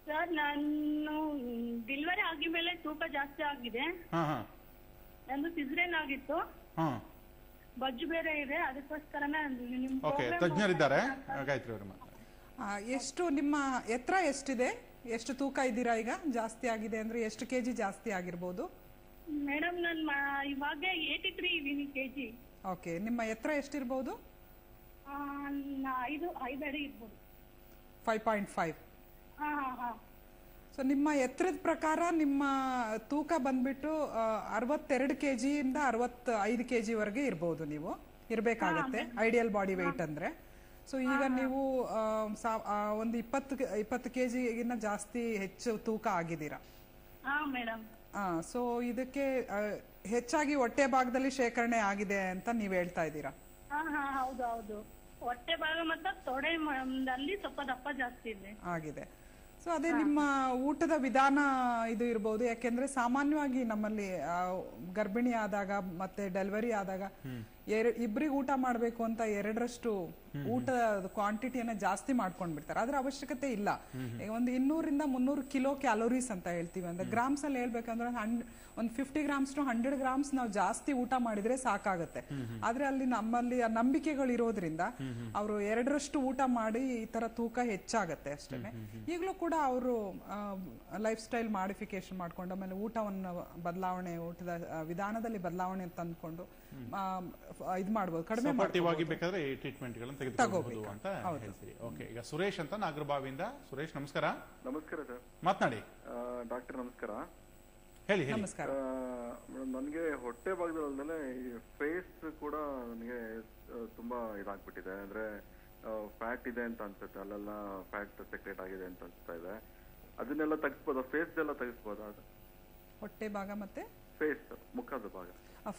ಸರ್, ನಾನು ಡೆಲಿವರಿ ಆಗಿ ಮೇಲೆ ತೂಕ ಜಾಸ್ತಿ ಆಗಿದೆ. ನಂದು ಸಿಸರೇನ್ ಆಗಿತ್ತು, ಬಜ್ಜು ಬೇರೆ ಇದೆ, ಅದಕ್ಕೋಸ್ಕರನೇ ಓಕೆ, ತಜ್ಞರಿದ್ದಾರೆ ಗಾಯತ್ರಿ ಅವರು ಮಾತಾಡಿ. ಎಷ್ಟು ನಿಮ್ಮ ಎತ್ತರ ಎಷ್ಟಿದೆ, ಎಷ್ಟು ತೂಕ ಇದ್ದೀರಾ ಈಗ? ಜಾಸ್ತಿ ಆಗಿದೆ ಅಂದ್ರೆ ಎಷ್ಟು ಕೆಜಿ ಜಾಸ್ತಿ ಆಗಿರ್ಬೋದು? ಮೇಡಮ್, ನಾನು ಇವಾಗ 83 kg. ಓಕೆ, ನಿಮ್ಮ ಎತ್ತರ ಎಷ್ಟಿರ್ಬೋದು? 5 ಅಡಿ ಇರ್ಬೋದು. 5.5. ಸೊ ನಿಮ್ಮ ಎತ್ತರದ ಪ್ರಕಾರ ನಿಮ್ಮ ತೂಕ ಬಂದ್ಬಿಟ್ಟು 62 kg-ಯಿಂದ 65 kg ವರೆಗೆ ಇರ್ಬೋದು, ನೀವು ಇರಬೇಕಾಗತ್ತೆ ಐಡಿಯಲ್ ಬಾಡಿ ವೆಯ್ಟ್ ಅಂದ್ರೆ. ಸೊ ಈಗ ನೀವು ಒಂದು 20 kg-ಗಿನ್ನ ಜಾಸ್ತಿ ಹೆಚ್ಚು ತೂಕ ಆಗಿದ್ದೀರಾ. ಸೊ ಇದಕ್ಕೆ ಹೆಚ್ಚಾಗಿ ಹೊಟ್ಟೆ ಭಾಗದಲ್ಲಿ ಶೇಖರಣೆ ಆಗಿದೆ ಅಂತ ನೀವು ಹೇಳ್ತಾ ಇದ್ದೀರಾ? ಹೌದು, ಹೊಟ್ಟೆ ಭಾಗ ಮತ್ತು ತೊಡೆ ಅಲ್ಲಿ ಸ್ವಲ್ಪ ದಪ್ಪ ಜಾಸ್ತಿ ಇದೆ ಆಗಿದೆ. ಸೊ ಅದೇ ನಿಮ್ಮ ಊಟದ ವಿಧಾನ ಇದು ಇರ್ಬೋದು. ಯಾಕೆಂದ್ರೆ ಸಾಮಾನ್ಯವಾಗಿ ನಮ್ಮಲ್ಲಿ ಗರ್ಭಿಣಿ ಆದಾಗ ಮತ್ತೆ ಡೆಲಿವರಿ ಆದಾಗ ಇಬ್ಬರಿಗೆ ಊಟ ಮಾಡ್ಬೇಕು ಅಂತ 2ರಷ್ಟು ಊಟದ ಕ್ವಾಂಟಿಟಿಯನ್ನ ಜಾಸ್ತಿ ಮಾಡ್ಕೊಂಡ್ ಬಿಡ್ತಾರೆ. ಅದ್ರ ಅವಶ್ಯಕತೆ ಇಲ್ಲ. ಒಂದು 200 - 300 ಕಿಲೋ ಕ್ಯಾಲೋರೀಸ್ ಅಂತ ಹೇಳ್ತೀವಿ. ಅಂದ್ರೆ ಗ್ರಾಮ್ಸ್ ಅಲ್ಲಿ ಹೇಳ್ಬೇಕಂದ್ರೆ ಒಂದು 50 ಗ್ರಾಮ್ಸ್ ಟು 100 ಗ್ರಾಮ್ಸ್ ನಾವು ಜಾಸ್ತಿ ಊಟ ಮಾಡಿದ್ರೆ ಸಾಕಾಗತ್ತೆ. ಆದ್ರೆ ಅಲ್ಲಿ ನಮ್ಮಲ್ಲಿ ನಂಬಿಕೆಗಳು ಇರೋದ್ರಿಂದ ಅವರು 2ರಷ್ಟು ಊಟ ಮಾಡಿ ಈ ತರ ತೂಕ ಹೆಚ್ಚಾಗತ್ತೆ ಅಷ್ಟೇನೆ. ಈಗಲೂ ಕೂಡ ಅವರು ಲೈಫ್ ಸ್ಟೈಲ್ ಮಾಡಿಫಿಕೇಶನ್ ಮಾಡ್ಕೊಂಡು ಆಮೇಲೆ ಊಟವನ್ನು ಬದಲಾವಣೆ, ಊಟದ ವಿಧಾನದಲ್ಲಿ ಬದಲಾವಣೆ ತಂದ್ಕೊಂಡು ಇದು ಮಾಡಬಹುದು, ಕಡಿಮೆ ಬೇಕಾದ್ರೆ ಟ್ರೀಟ್ಮೆಂಟ್ಗಳನ್ನು ತೆಗೆದುಕೊಳ್ಳಬಹುದು ಅಂತ ಹೇಳ್ತೀರಿ. ಓಕೆ, ಈಗ ಸುರೇಶ್ ಅಂತ ನಾಗರಬಾವಿಯಿಂದ. ಸುರೇಶ್ ನಮಸ್ಕಾರ. ನಮಸ್ಕಾರ ಸರ್. ಮಾತನಾಡಿ. ಡಾಕ್ಟರ್ ನಮಸ್ಕಾರ. ಹೇಳಿ. ನಮಸ್ಕಾರ. ನನಗೆ ಹೊಟ್ಟೆ ಭಾಗದಲ್ಲೇ ಈ ಫೇಸ್ ಕೂಡ ನನಗೆ ತುಂಬಾ ಇದಾಗ್ಬಿಟ್ಟಿದೆ. ಅಂದ್ರೆ ಫ್ಯಾಟ್ ಇದೆ ಅಂತ ಅನ್ಸುತ್ತೆ, ಅಲ್ಲೆಲ್ಲ ಫ್ಯಾಟ್ ಸೆಕ್ರೇಟ್ ಆಗಿದೆ ಅಂತ ಅನ್ಸ್ತಾ ಇದೆ. ಅದನ್ನೆಲ್ಲ ತೆಗಿಸ್ಬೋದಾ? ಫೇಸ್ ಎಲ್ಲ ತೆಗಿಸ್ಬೋದಾ? ಹೊಟ್ಟೆ ಭಾಗ ಮತ್ತೆ ಫೇಸ್, ಮುಖದ ಭಾಗ,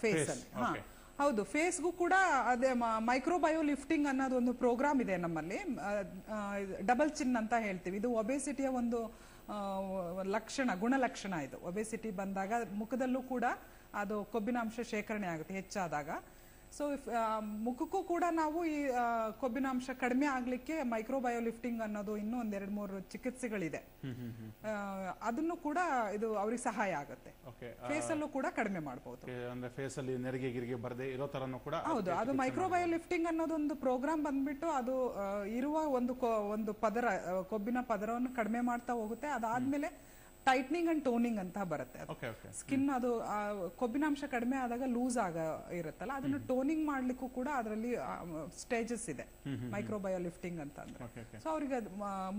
ಫೇಸ್ ಅಲ್ಲಿ. ಹೌದು, ಫೇಸ್ಗೂ ಕೂಡ ಅದೇ ಮೈಕ್ರೋಬಯೋ ಲಿಫ್ಟಿಂಗ್ ಅನ್ನೋದು ಒಂದು ಪ್ರೋಗ್ರಾಮ್ ಇದೆ ನಮ್ಮಲ್ಲಿ. ಡಬಲ್ ಚಿನ್ ಅಂತ ಹೇಳ್ತೀವಿ. ಇದು ಒಬೆಸಿಟಿಯ ಒಂದು ಗುಣಲಕ್ಷಣ. ಇದು ಒಬೆಸಿಟಿ ಬಂದಾಗ ಮುಖದಲ್ಲೂ ಕೂಡ ಅದು ಕೊಬ್ಬಿನಾಂಶ ಶೇಖರಣೆ ಆಗುತ್ತೆ ಹೆಚ್ಚಾದಾಗ. ಸೊ ಮುಖಕ್ಕೂ ಕೂಡ ನಾವು ಈ ಕೊಬ್ಬಿನಾಂಶ ಕಡಿಮೆ ಆಗ್ಲಿಕ್ಕೆ ಮೈಕ್ರೋಬಯೋ ಲಿಫ್ಟಿಂಗ್ ಅನ್ನೋದು ಇನ್ನೂ ಒಂದ್ 2-3 ಚಿಕಿತ್ಸೆಗಳಿದೆ. ಅದನ್ನು ಕೂಡ ಇದು ಅವ್ರಿಗೆ ಸಹಾಯ ಆಗುತ್ತೆ. ಫೇಸ್ ಅಲ್ಲೂ ಕೂಡ ಕಡಿಮೆ ಮಾಡಬಹುದು. ಫೇಸ್ ಅಲ್ಲಿ ನೆರಿಗೆ ಗಿರಿಗೆ ಬರದೆ ಇರೋ ತರನು ಕೂಡ. ಹೌದು, ಅದು ಮೈಕ್ರೋಬಯೋ ಲಿಫ್ಟಿಂಗ್ ಅನ್ನೋದೊಂದು ಪ್ರೋಗ್ರಾಮ್ ಬಂದ್ಬಿಟ್ಟು ಅದು ಇರುವ ಒಂದು ಪದರ, ಕೊಬ್ಬಿನ ಪದರವನ್ನು ಕಡಿಮೆ ಮಾಡ್ತಾ ಹೋಗುತ್ತೆ. ಅದಾದ್ಮೇಲೆ ಟೈಟ್ನಿಂಗ್ ಅಂಡ್ ಟೋನಿಂಗ್ ಅಂತ ಬರುತ್ತೆ. ಸ್ಕಿನ್ ಅದು ಕೊಬ್ಬಿನಾಂಶ ಕಡಿಮೆ ಆದಾಗ ಲೂಸ್ ಇರುತ್ತಲ್ಲ, ಅದನ್ನು ಟೋನಿಂಗ್ ಮಾಡ್ಲಿಕ್ಕೂ ಕೂಡ ಅದರಲ್ಲಿ ಸ್ಟೇಜಸ್ ಇದೆ ಮೈಕ್ರೋಬಯೋ ಲಿಫ್ಟಿಂಗ್ ಅಂತ ಅಂದ್ರೆ. ಸೊ ಅವ್ರಿಗೆ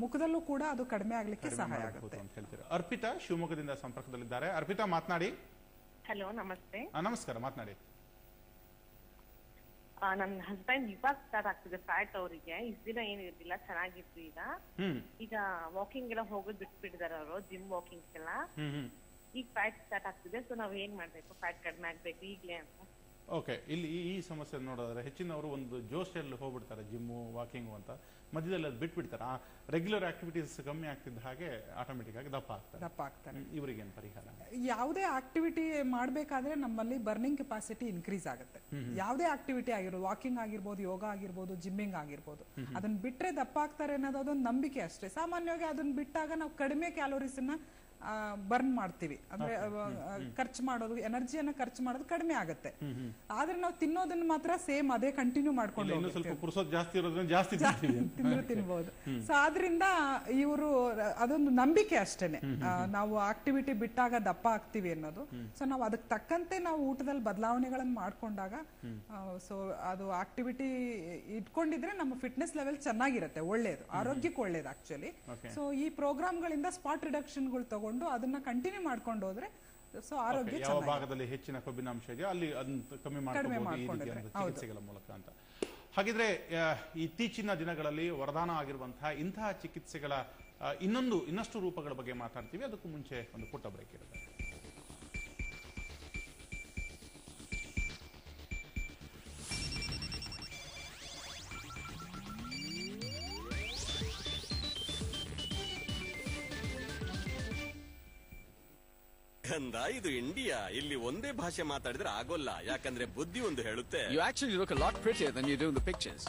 ಮುಖದಲ್ಲೂ ಕೂಡ ಅದು ಕಡಿಮೆ ಆಗ್ಲಿಕ್ಕೆ ಸಹಾಯ ಆಗುತ್ತೆ ಅಂತ ಹೇಳ್ತಾರೆ. ಅರ್ಪಿತಾ ಶಿವಮೊಗ್ಗದಿಂದ ಸಂಪರ್ಕದಲ್ಲಿದ್ದಾರೆ. ಅರ್ಪಿತಾ ಮಾತನಾಡಿ. ಹಲೋ, ನಮಸ್ತೆ. ನಮಸ್ಕಾರ, ಮಾತನಾಡಿ. ನನ್ನ ಹಸ್ಬೆಂಡ್ ಇವಾಗ ಸ್ಟಾರ್ಟ್ ಆಗ್ತಿದೆ ಫ್ಯಾಟ್ ಅವರಿಗೆ. ಇಷ್ಟ ದಿನ ಏನು ಇರ್ಲಿಲ್ಲ, ಚೆನ್ನಾಗಿತ್ತು. ಈಗ ವಾಕಿಂಗ್ ಎಲ್ಲ ಹೋಗೋದು ಬಿಟ್ಬಿಟ್ಟಿದಾರೆ ಅವರು, ಜಿಮ್ ವಾಕಿಂಗ್ ಎಲ್ಲ. ಈಗ ಫ್ಯಾಟ್ ಸ್ಟಾರ್ಟ್ ಆಗ್ತಿದೆ. ಸೊ ನಾವ್ ಏನ್ ಮಾಡ್ಬೇಕು, ಫ್ಯಾಟ್ ಕಡಿಮೆ ಆಗ್ಬೇಕು ಈಗ್ಲೇ ಅಂತ? ಓಕೆ, ಇಲ್ಲಿ ಈ ಸಮಸ್ಯೆ ನೋಡೋದಾದ್ರೆ ಹೆಚ್ಚಿನವರು ಒಂದು ಜೋಶಲ್ಲಿ ಹೋಗ್ಬಿಡ್ತಾರೆ ಜಿಮ್ಮು ವಾಕಿಂಗು ಅಂತ, ಮಧ್ಯದಲ್ಲಿ ಅದು ಬಿಟ್ಬಿಡ್ತಾರೆ. ಆ ರೆಗ್ಯುಲರ್ ಆಕ್ಟಿವಿಟೀಸ್ ಕಮ್ಮಿ ಆಗ್ತಿದ್ದ ಹಾಗೆ ಆಟೋಮೆಟಿಕ್ ಆಗಿ ದಪ್ಪ ಆಗ್ತಾರೆ. ಇವರಿಗೇನು ಪರಿಹಾರ? ಯಾವುದೇ ಆಕ್ಟಿವಿಟಿ ಮಾಡಬೇಕಾದ್ರೆ ನಮ್ಮಲ್ಲಿ ಬರ್ನಿಂಗ್ ಕೆಪಾಸಿಟಿ ಇನ್ಕ್ರೀಸ್ ಆಗುತ್ತೆ. ಯಾವುದೇ ಆಕ್ಟಿವಿಟಿ ಆಗಿರ್ಬೋದು, ವಾಕಿಂಗ್ ಆಗಿರ್ಬೋದು, ಯೋಗ ಆಗಿರ್ಬೋದು, ಜಿಮ್ಮಿಂಗ್ ಆಗಿರ್ಬೋದು, ಅದನ್ನ ಬಿಟ್ರೆ ದಪ್ಪ ಆಗ್ತಾರೆ ಅನ್ನೋದು ಅದೊಂದು ನಂಬಿಕೆ ಅಷ್ಟೇ. ಸಾಮಾನ್ಯವಾಗಿ ಅದನ್ನ ಬಿಟ್ಟಾಗ ನಾವು ಕಡಿಮೆ ಕ್ಯಾಲೋರೀಸ್ ಬರ್ನ್ ಮಾಡ್ತೀವಿ, ಅಂದ್ರೆ ಖರ್ಚು ಮಾಡೋದು, ಎನರ್ಜಿಯನ್ನ ಖರ್ಚು ಮಾಡೋದು ಕಡಿಮೆ ಆಗುತ್ತೆ. ಆದ್ರೆ ನಾವು ತಿನ್ನೋದನ್ನ ಮಾತ್ರ ಸೇಮ್ ಅದೇ ಕಂಟಿನ್ಯೂ ಮಾಡ್ಕೊಂಡು ತಿನ್ಬಹುದು. ಸೊ ಆದ್ರಿಂದ ಇವರು ಅದೊಂದು ನಂಬಿಕೆ ಅಷ್ಟೇನೆ, ನಾವು ಆಕ್ಟಿವಿಟಿ ಬಿಟ್ಟಾಗ ದಪ್ಪ ಆಗ್ತೀವಿ ಅನ್ನೋದು. ಸೊ ನಾವು ಅದಕ್ಕೆ ತಕ್ಕಂತೆ ನಾವು ಊಟದಲ್ಲಿ ಬದಲಾವಣೆಗಳನ್ನ ಮಾಡ್ಕೊಂಡಾಗ, ಸೊ ಅದು ಆಕ್ಟಿವಿಟಿ ಇಟ್ಕೊಂಡಿದ್ರೆ ನಮ್ಮ ಫಿಟ್ನೆಸ್ ಲೆವೆಲ್ ಚೆನ್ನಾಗಿರುತ್ತೆ, ಒಳ್ಳೇದು, ಆರೋಗ್ಯಕ್ಕೆ ಒಳ್ಳೇದು ಆಕ್ಚುಲಿ. ಸೊ ಈ ಪ್ರೋಗ್ರಾಮ್ಗಳಿಂದ ಸ್ಪಾಟ್ ರಿಡಕ್ಷನ್ಗಳು ತಗೊಂಡು ಅದನ್ನ ಕಂಟಿನ್ಯೂ ಮಾಡ್ಕೊಂಡು ಹೋದ್ರೆ ಸೊ ಆರೋಗ್ಯ ಯಾವ ಭಾಗದಲ್ಲಿ ಹೆಚ್ಚಿನ ಕೊಬ್ಬಿನಾಂಶ ಇದೆಯೋ ಅಲ್ಲಿ ಅದನ್ನ ಕಮ್ಮಿ ಮಾಡ್ಕೊಬಹುದು ಈ ಚಿಕಿತ್ಸೆಗಳ ಮೂಲಕ ಅಂತ. ಹಾಗಿದ್ರೆ ಇತ್ತೀಚಿನ ದಿನಗಳಲ್ಲಿ ವರದಾನ ಆಗಿರುವಂತಹ ಇಂತಹ ಚಿಕಿತ್ಸೆಗಳ ಇನ್ನಷ್ಟು ರೂಪಗಳ ಬಗ್ಗೆ ಮಾತಾಡ್ತೀವಿ. ಅದಕ್ಕೂ ಮುಂಚೆ ಒಂದು ಪುಟ್ಟ ಬ್ರೇಕ್ ಇರುತ್ತೆ. ಇದು ಇಂಡಿಯಾ, ಇಲ್ಲಿ ಒಂದೇ ಭಾಷೆ ಮಾತಾಡಿದ್ರೆ ಆಗೋಲ್ಲ, ಯಾಕಂದ್ರೆ ಬುದ್ಧಿ ಒಂದು ಹೇಳುತ್ತೆ. You actually look a lot prettier than you do in the pictures.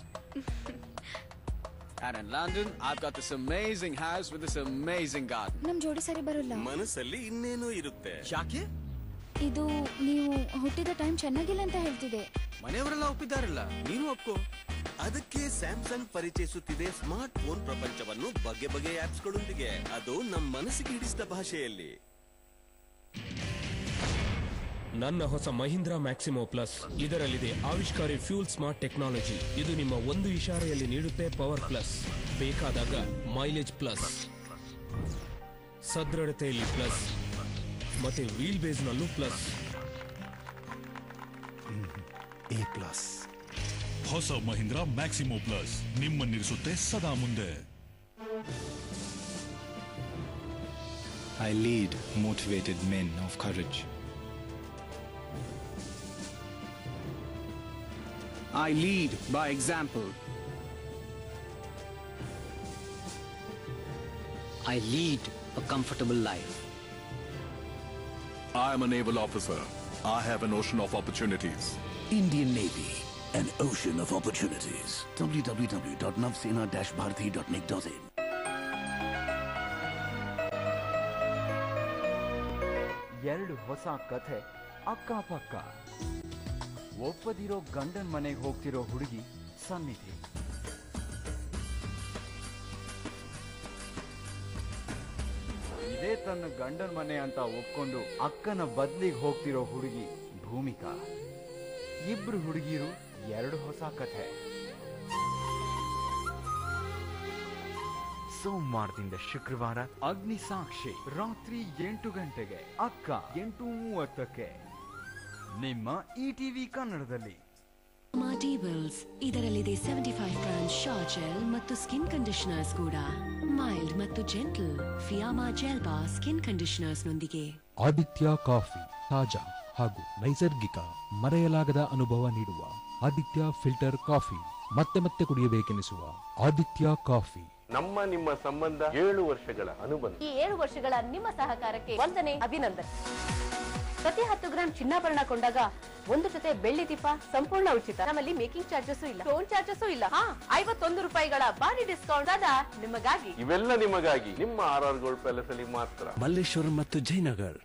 And in London, I've got this amazing house with this amazing garden. ನಮ್ ಜೋಡಿ ಸರಿ ಬರಲ್ಲ. ಮನಸ್ಸಲ್ಲಿ ಇನ್ನೇನೋ ಇರುತ್ತೆ. ಯಾಕೆ? ಇದು ನೀವು ಹುಟ್ಟಿದ ಟೈಮ್ ಚೆನ್ನಾಗಿಲ್ಲ ಅಂತ ಹೇಳ್ತಿದೆ. ಮನೆಯವರೆಲ್ಲ ಒಪ್ಪಿದ್ದಾರಲ್ಲ, ನೀನು ಒಪ್ಕೋ. ಅದಕ್ಕೆ ಸ್ಯಾಮ್ಸಂಗ್ ಪರಿಚಯಿಸುತ್ತಿದೆ ಸ್ಮಾರ್ಟ್ ಫೋನ್ ಪ್ರಪಂಚವನ್ನು ಬಗೆ ಬಗೆಯ ಆಪ್ಸ್ಗಳೊಂದಿಗೆ, ಅದು ನಮ್ಮ ಮನಸ್ಸಿಗೆ ಹಿಡಿಸಿದ ಭಾಷೆಯಲ್ಲಿ. ನನ್ನ ಹೊಸ ಮಹೀಂದ್ರಾ ಮ್ಯಾಕ್ಸಿಮೋ ಪ್ಲಸ್, ಇದರಲ್ಲಿದೆ ಆವಿಷ್ಕಾರಿ ಫ್ಯೂಲ್ ಸ್ಮಾರ್ಟ್ ಟೆಕ್ನಾಲಜಿ. ಇದು ನಿಮ್ಮ ಒಂದು ಇಶಾರೆಯಲ್ಲಿ ನೀಡುತ್ತೆ ಪವರ್ ಪ್ಲಸ್, ಬೇಕಾದಾಗ ಮೈಲೇಜ್ ಪ್ಲಸ್, ಸದೃಢತೆಯಲ್ಲಿ ಪ್ಲಸ್, ಮತ್ತೆ ವೀಲ್ ಬೇಸ್ ನಲ್ಲೂ ಪ್ಲಸ್. A+. ಹೊಸ ಮಹೀಂದ್ರಾ ಮ್ಯಾಕ್ಸಿಮೋ ಪ್ಲಸ್ ನಿಮ್ಮನ್ನಿರಿಸುತ್ತೆ ಸದಾ ಮುಂದೆ. I lead motivated men of courage. I lead by example. I lead a comfortable life. I am a naval officer. I have an ocean of opportunities. Indian Navy, an ocean of opportunities. www.navsena-bharati.nic.in. ಎರಡು ಹೊಸ ಕಥೆ ಅಕ್ಕಪಕ್ಕ. ಒಪ್ಪದಿರೋ ಗಂಡನ್ ಮನೆಗೆ ಹೋಗ್ತಿರೋ ಹುಡುಗಿ ಸನ್ನಿಧಿ. ಇದೇ ತನ್ನ ಗಂಡನ್ ಮನೆ ಅಂತ ಒಪ್ಕೊಂಡು ಅಕ್ಕನ ಬದ್ಲಿಗೆ ಹೋಗ್ತಿರೋ ಹುಡುಗಿ ಭೂಮಿಕಾ. ಇಬ್ರು ಹುಡುಗಿರು, ಎರಡು ಹೊಸ ಕಥೆ. ಸೋಮವಾರದಿಂದ ಶುಕ್ರವಾರ ಅಗ್ನಿ ಸಾಕ್ಷಿ ರಾತ್ರಿ 8 ಗಂಟೆಗೆ, ಅಕ್ಕ 8:30ಕ್ಕೆ ನಿಮ್ಮ ETV ಕನ್ನಡದಲ್ಲಿ. ಡೀಬಲ್ಸ್ ಇದರಲ್ಲಿದೆ 75 ಬ್ರಾಂಡ್ ಶಾರ್ ಜೆಲ್ ಮತ್ತು ಸ್ಕಿನ್ ಕಂಡೀಷನರ್ಸ್ ಕೂಡ. ಮೈಲ್ಡ್ ಮತ್ತು gentle Fiama gel bar skin conditioners ನೊಂದಿಗೆ. ಆದಿತ್ಯ ಕಾಫಿ ತಾಜಾ ಹಾಗೂ ನೈಸರ್ಗಿಕ, ಮರೆಯಲಾಗದ ಅನುಭವ ನೀಡುವ ಆದಿತ್ಯ ಫಿಲ್ಟರ್ ಕಾಫಿ. ಮತ್ತೆ ಮತ್ತೆ ಕುಡಿಯಬೇಕೆನಿಸುವ ಆದಿತ್ಯ ಕಾಫಿ. ನಮ್ಮ ನಿಮ್ಮ ಸಂಬಂಧ 7 ವರ್ಷಗಳ ಅನುಬಂಧ. ಈ 7 ವರ್ಷಗಳ ನಿಮ್ಮ ಸಹಕಾರಕ್ಕೆ ವಂದನೆ, ಅಭಿನಂದನೆ. ಪ್ರತಿ 10 ಗ್ರಾಂ ಚಿನ್ನಾಭರಣ ಕೊಂಡಾಗ ಒಂದು ಜೊತೆ ಬೆಳ್ಳಿ ದೀಪ ಸಂಪೂರ್ಣ ಉಚಿತ. ನಮ್ಮಲ್ಲಿ ಮೇಕಿಂಗ್ ಚಾರ್ಜಸ್ ಇಲ್ಲ, ಸ್ಟೋನ್ ಚಾರ್ಜಸ್ ಇಲ್ಲ. 51 ರೂಪಾಯಿಗಳ ಭಾರಿ ಡಿಸ್ಕೌಂಟ್ ಅದ ನಿಮಗಾಗಿ. ಇವೆಲ್ಲ ನಿಮಗಾಗಿ ನಿಮ್ಮ RR ಗೋಲ್ಡ್ ಪ್ಯಾಲೇಸ್ ಅಲ್ಲಿ ಮಾತ್ರ. ಮಲ್ಲೇಶ್ವರ ಮತ್ತು ಜಯನಗರ್.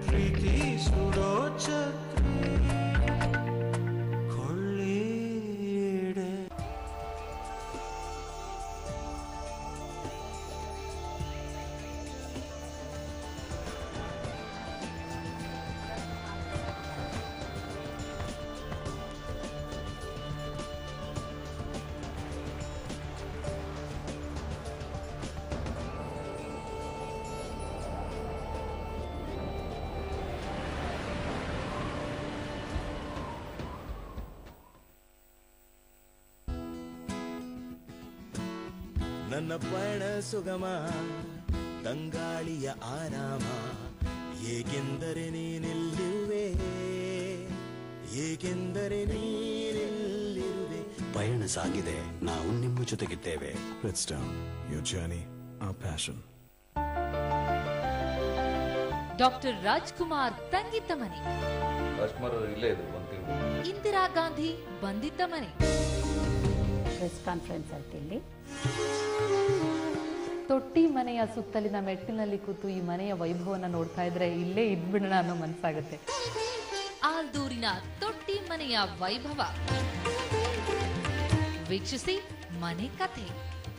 ಪ್ರೀತಿ ಸುಡೋ ನನ್ನ ಪಯಣ ಸುಗಮ, ತಂಗಾಳಿಯ ಆರಾಮ, ಏಕೆಂದರೆ ನೀನಿಲ್ಲಿರುವೆ, ಏಕೆಂದರೆ ನೀನಿಲ್ಲಿರುವೆ. ಪಯಣ ಸಾಗಿದೆ, ನಾವು ನಿಮ್ಮ ಜೊತೆಗಿದ್ದೇವೆ. Redstone, your journey, our passion. Doctor Rajkumar ತಂಗಿದ್ದ ಮನೆ, ಇಂದಿರಾ ಗಾಂಧಿ ಬಂದಿದ್ದ ಮನೆ, ಪ್ರೆಸ್ ಕಾನ್ಫರೆನ್ಸ್ ಆಯ್ತು ಇಲ್ಲಿ. ತೊಟ್ಟಿ ಮನೆಯ ಸುತ್ತಲಿನ ಮೆಟ್ಟಿನಲ್ಲಿ ಕೂತು ಈ ಮನೆಯ ವೈಭವನ ನೋಡ್ತಾ ಇದ್ರೆ ಇಲ್ಲೇ ಇದ್ಬಿಡೋಣ ಅನ್ನೋ ಮನಸ್ಸಾಗುತ್ತೆ. ಆಲ್ದೂರಿನ ತೊಟ್ಟಿ ಮನೆಯ ವೈಭವ ವೀಕ್ಷಿಸಿ ಮನೆ ಕಥೆ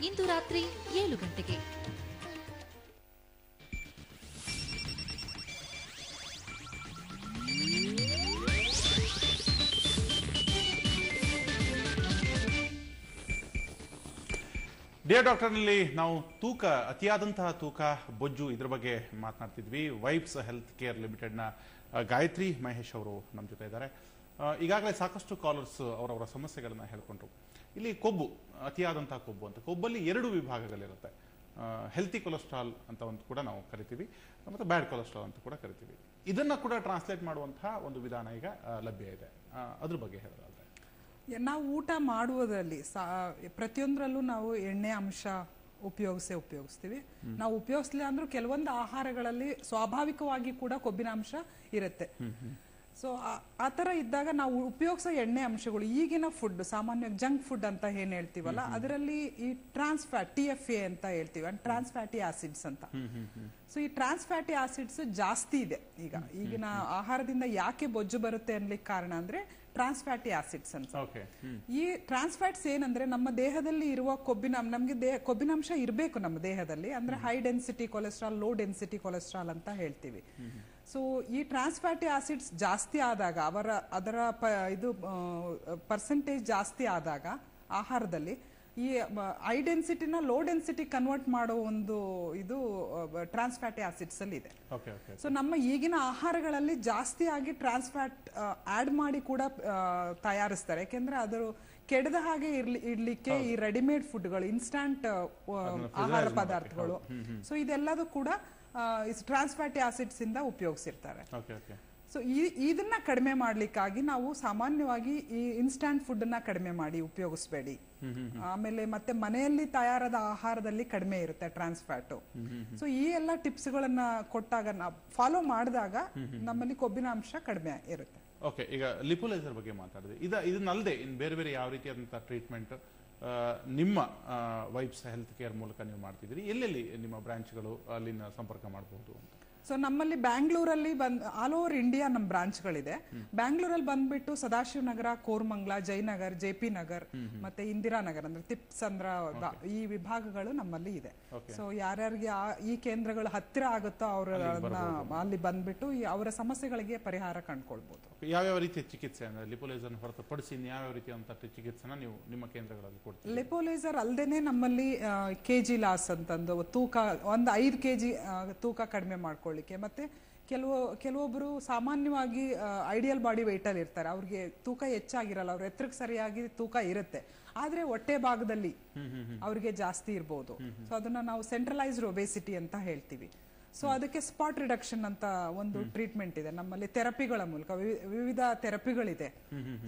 ಇಂದು ರಾತ್ರಿ 7 ಗಂಟೆಗೆ. ಡಿಯರ್ ಡಾಕ್ಟರ್ನಲ್ಲಿ ನಾವು ತೂಕ, ಅತಿಯಾದಂತಹ ತೂಕ, ಬೊಜ್ಜು ಇದ್ರ ಬಗ್ಗೆ ಮಾತನಾಡ್ತಿದ್ವಿ. ವೈಬ್ಸ್ ಹೆಲ್ತ್ ಕೇರ್ ಲಿಮಿಟೆಡ್ನ ಗಾಯತ್ರಿ ಮಹೇಶ್ ಅವರು ನಮ್ಮ ಜೊತೆ ಇದ್ದಾರೆ. ಈಗಾಗಲೇ ಸಾಕಷ್ಟು ಕಾಲರ್ಸ್ ಅವರವರ ಸಮಸ್ಯೆಗಳನ್ನ ಹೇಳ್ಕೊಂಡ್ರು. ಇಲ್ಲಿ ಕೊಬ್ಬು, ಅತಿಯಾದಂತಹ ಕೊಬ್ಬು ಅಂತ, ಕೊಬ್ಬಲ್ಲಿ 2 ವಿಭಾಗಗಳಿರುತ್ತೆ. ಹೆಲ್ತಿ ಕೊಲೆಸ್ಟ್ರಾಲ್ ಅಂತ ಒಂದು ಕೂಡ ನಾವು ಕರಿತೀವಿ, ಮತ್ತು ಬ್ಯಾಡ್ ಕೊಲೆಸ್ಟ್ರಾಲ್ ಅಂತ ಕೂಡ ಕರಿತೀವಿ. ಇದನ್ನ ಕೂಡ ಟ್ರಾನ್ಸ್ಲೇಟ್ ಮಾಡುವಂತಹ ಒಂದು ವಿಧಾನ ಈಗ ಲಭ್ಯ ಇದೆ. ಅದ್ರ ಬಗ್ಗೆ ಹೇಳೋದಾದ್ರೆ, ನಾವು ಊಟ ಮಾಡುವುದರಲ್ಲಿ ಪ್ರತಿಯೊಂದರಲ್ಲೂ ನಾವು ಎಣ್ಣೆ ಅಂಶ ಉಪಯೋಗಿಸ್ತೀವಿ. ನಾವು ಉಪಯೋಗಿಸ್ಲಿಲ್ಲ ಅಂದ್ರೂ ಕೆಲವೊಂದು ಆಹಾರಗಳಲ್ಲಿ ಸ್ವಾಭಾವಿಕವಾಗಿ ಕೂಡ ಕೊಬ್ಬಿನ ಅಂಶ ಇರುತ್ತೆ. ಸೊ ಆ ಥರ ಇದ್ದಾಗ ನಾವು ಉಪಯೋಗಿಸೋ ಎಣ್ಣೆ ಅಂಶಗಳು, ಈಗಿನ ಫುಡ್ ಸಾಮಾನ್ಯವಾಗಿ ಜಂಕ್ ಫುಡ್ ಅಂತ ಏನ್ ಹೇಳ್ತೀವಲ್ಲ, ಅದರಲ್ಲಿ ಈ ಟ್ರಾನ್ಸ್ಫ್ಯಾಟ್, TFA ಅಂತ ಹೇಳ್ತೀವಿ, ಟ್ರಾನ್ಸ್ ಫ್ಯಾಟಿ ಆಸಿಡ್ಸ್ ಅಂತ. ಸೊ ಈ ಟ್ರಾನ್ಸ್ ಫ್ಯಾಟಿ ಆಸಿಡ್ಸ್ ಜಾಸ್ತಿ ಇದೆ ಈಗಿನ ಆಹಾರದಿಂದ. ಯಾಕೆ ಬೊಜ್ಜು ಬರುತ್ತೆ ಅನ್ಲಿಕ್ಕೆ ಕಾರಣ ಅಂದ್ರೆ ಟ್ರಾನ್ಸ್ ಫ್ಯಾಟಿ ಆಸಿಡ್ಸ್ ಅಂತ. ಈ ಟ್ರಾನ್ಸ್ ಫ್ಯಾಟ್ಸ್ ಏನಂದ್ರೆ ನಮ್ಮ ದೇಹದಲ್ಲಿ ಇರುವ ನಮ್ಗೆ ಕೊಬ್ಬಿನಾಂಶ ಇರಬೇಕು ನಮ್ಮ ದೇಹದಲ್ಲಿ, ಅಂದ್ರೆ high density cholesterol, low density cholesterol ಅಂತ ಹೇಳ್ತೀವಿ. ಸೊ ಈ ಟ್ರಾನ್ಸ್ ಫ್ಯಾಟಿ ಆಸಿಡ್ಸ್ ಜಾಸ್ತಿ ಆದಾಗ, ಅದರ ಪರ್ಸೆಂಟೇಜ್ ಜಾಸ್ತಿ ಆದಾಗ ಆಹಾರದಲ್ಲಿ ಈ ಹೈ ಡೆನ್ಸಿಟಿನ ಲೋ ಡೆನ್ಸಿಟಿ ಕನ್ವರ್ಟ್ ಮಾಡೋ ಒಂದು ಇದು ಟ್ರಾನ್ಸ್ ಫ್ಯಾಟಿ ಆಸಿಡ್ಸ್ ಅಲ್ಲಿ ಇದೆ. ಸೊ ನಮ್ಮ ಈಗಿನ ಆಹಾರಗಳಲ್ಲಿ ಜಾಸ್ತಿ ಆಗಿ ಟ್ರಾನ್ಸ್ ಫ್ಯಾಟ್ ಆಡ್ ಮಾಡಿ ಕೂಡ ತಯಾರಿಸ್ತಾರೆ. ಯಾಕೆಂದ್ರೆ ಅದು ಕೆಡದ ಹಾಗೆ ಇಡ್ಲಿಕ್ಕೆ ಈ ರೆಡಿಮೇಡ್ ಫುಡ್ಗಳು, ಇನ್ಸ್ಟಂಟ್ ಆಹಾರ ಪದಾರ್ಥಗಳು, ಸೊ ಇದೆಲ್ಲದೂ ಕೂಡ ಟ್ರಾನ್ಸ್ ಫ್ಯಾಟಿ ಆಸಿಡ್ಸ್ ಇಂದ ಉಪಯೋಗಿಸಿರ್ತಾರೆ. ಸೊ ಇದನ್ನ ಕಡಿಮೆ ಮಾಡ್ಲಿಕ್ಕಾಗಿ ನಾವು ಸಾಮಾನ್ಯವಾಗಿ ಈ ಇನ್ಸ್ಟಂಟ್ ಫುಡ್ ನ ಕಡಿಮೆ ಮಾಡಿ ಉಪಯೋಗಿಸಬೇಡಿ. ಆಮೇಲೆ ಮತ್ತೆ ಮನೆಯಲ್ಲಿ ತಯಾರಾದ ಆಹಾರದಲ್ಲಿ ಕಡಿಮೆ ಇರುತ್ತೆ ಟ್ರಾನ್ಸ್ ಫ್ಯಾಟ್. ಸೊ ಈ ಎಲ್ಲ ಟಿಪ್ಸ್ ಗಳನ್ನ ಕೊಟ್ಟಾಗ, ನಾವು ಫಾಲೋ ಮಾಡಿದಾಗ ನಮ್ಮಲ್ಲಿ ಕೊಬ್ಬಿನ ಅಂಶ ಕಡಿಮೆ ಇರುತ್ತೆ. ಓಕೆ, ಈಗ ಲಿಪೋಲೈಸರ್ ಬಗ್ಗೆ ಮಾತಾಡಿದೆ. ಇದನ್ನಲ್ಲದೆ ಇನ್ನು ಬೇರೆ ಬೇರೆ ಯಾವ ರೀತಿಯಾದಂತಹ ಟ್ರೀಟ್ಮೆಂಟ್ ನಿಮ್ಮ ವೈಬ್ಸ್ ಹೆಲ್ತ್ ಕೇರ್ ಮೂಲಕ ನೀವು ಮಾಡ್ತಿದ್ದೀರಿ? ಎಲ್ಲೆಲ್ಲಿ ನಿಮ್ಮ ಬ್ರಾಂಚ್ಗಳು ಅಲ್ಲಿನ ಸಂಪರ್ಕ ಮಾಡಬಹುದು ಅಂತ? ಸೊ ನಮ್ಮಲ್ಲಿ ಬ್ಯಾಂಗ್ಳೂರಲ್ಲಿ ಆಲ್ ಓವರ್ ಇಂಡಿಯಾ ನಮ್ಮ ಬ್ರಾಂಚ್ಗಳಿದೆ. ಬ್ಯಾಂಗ್ಳೂರಲ್ಲಿ ಬಂದ್ಬಿಟ್ಟು ಸದಾಶಿವ ನಗರ, ಕೋರ್ಮಂಗ್ಲ, ಜಯನಗರ್, JP ನಗರ್ ಮತ್ತೆ ಇಂದಿರಾನಗರ್ ಅಂದ್ರೆ ತಿಪ್ಸಂದ್ರ, ಈ ವಿಭಾಗಗಳು ನಮ್ಮಲ್ಲಿ ಇದೆ. ಸೊ ಯಾರ್ಯಾರಿಗೆ ಈ ಕೇಂದ್ರಗಳು ಹತ್ತಿರ ಆಗುತ್ತೋ ಅವ್ರನ್ನ ಅಲ್ಲಿ ಬಂದ್ಬಿಟ್ಟು ಅವರ ಸಮಸ್ಯೆಗಳಿಗೆ ಪರಿಹಾರ ಕಂಡುಕೊಳ್ಬಹುದು. ಯಾವ್ಯಾವ ರೀತಿಯ ಚಿಕಿತ್ಸೆ ಅಂದ್ರೆ ಲಿಪೋಲೈಸರ್ ಹೊರತುಪಡಿಸಿ ಯಾವ್ಯಾವ ರೀತಿಯಾದಂತಹ ಚಿಕಿತ್ಸೆನ ನೀವು ನಿಮ್ಮ ಕೇಂದ್ರಗಳಲ್ಲಿ ಕೊಡ್ತೀವಿ? ಲಿಪೋಲೈಸರ್ ಅಲ್ಲದೇನೆ ನಮ್ಮಲ್ಲಿ KG ಲಾಸ್ ಅಂತಂದು ತೂಕ, ಒಂದು 5 kg ತೂಕ ಕಡಿಮೆ ಮಾಡ್ಕೊಳ್ಳಿಕ್ಕೆ, ಮತ್ತೆ ಕೆಲವೊಬ್ರು ಸಾಮಾನ್ಯವಾಗಿ ಐಡಿಯಲ್ ಬಾಡಿ ವೆಯ್ಟ್ ಅಲ್ಲಿ ಇರ್ತಾರೆ, ಅವ್ರಿಗೆ ತೂಕ ಹೆಚ್ಚಾಗಿರಲ್ಲ, ಅವ್ರ ಎತ್ತರಕ್ಕೆ ಸರಿಯಾಗಿ ತೂಕ ಇರುತ್ತೆ, ಆದ್ರೆ ಹೊಟ್ಟೆ ಭಾಗದಲ್ಲಿ ಅವ್ರಿಗೆ ಜಾಸ್ತಿ ಇರ್ಬೋದು. ಸೊ ಅದನ್ನ ನಾವು ಸೆಂಟ್ರಲೈಸ್ಡ್ ಒಬೇಸಿಟಿ ಅಂತ ಹೇಳ್ತೀವಿ. ಸೊ ಅದಕ್ಕೆ ಸ್ಪಾಟ್ ರಿಡಕ್ಷನ್ ಅಂತ ಒಂದು ಟ್ರೀಟ್ಮೆಂಟ್ ಇದೆ ನಮ್ಮಲ್ಲಿ, ಥೆರಪಿಗಳ ಮೂಲಕ ವಿವಿಧ ಥೆರಪಿಗಳಿದೆ.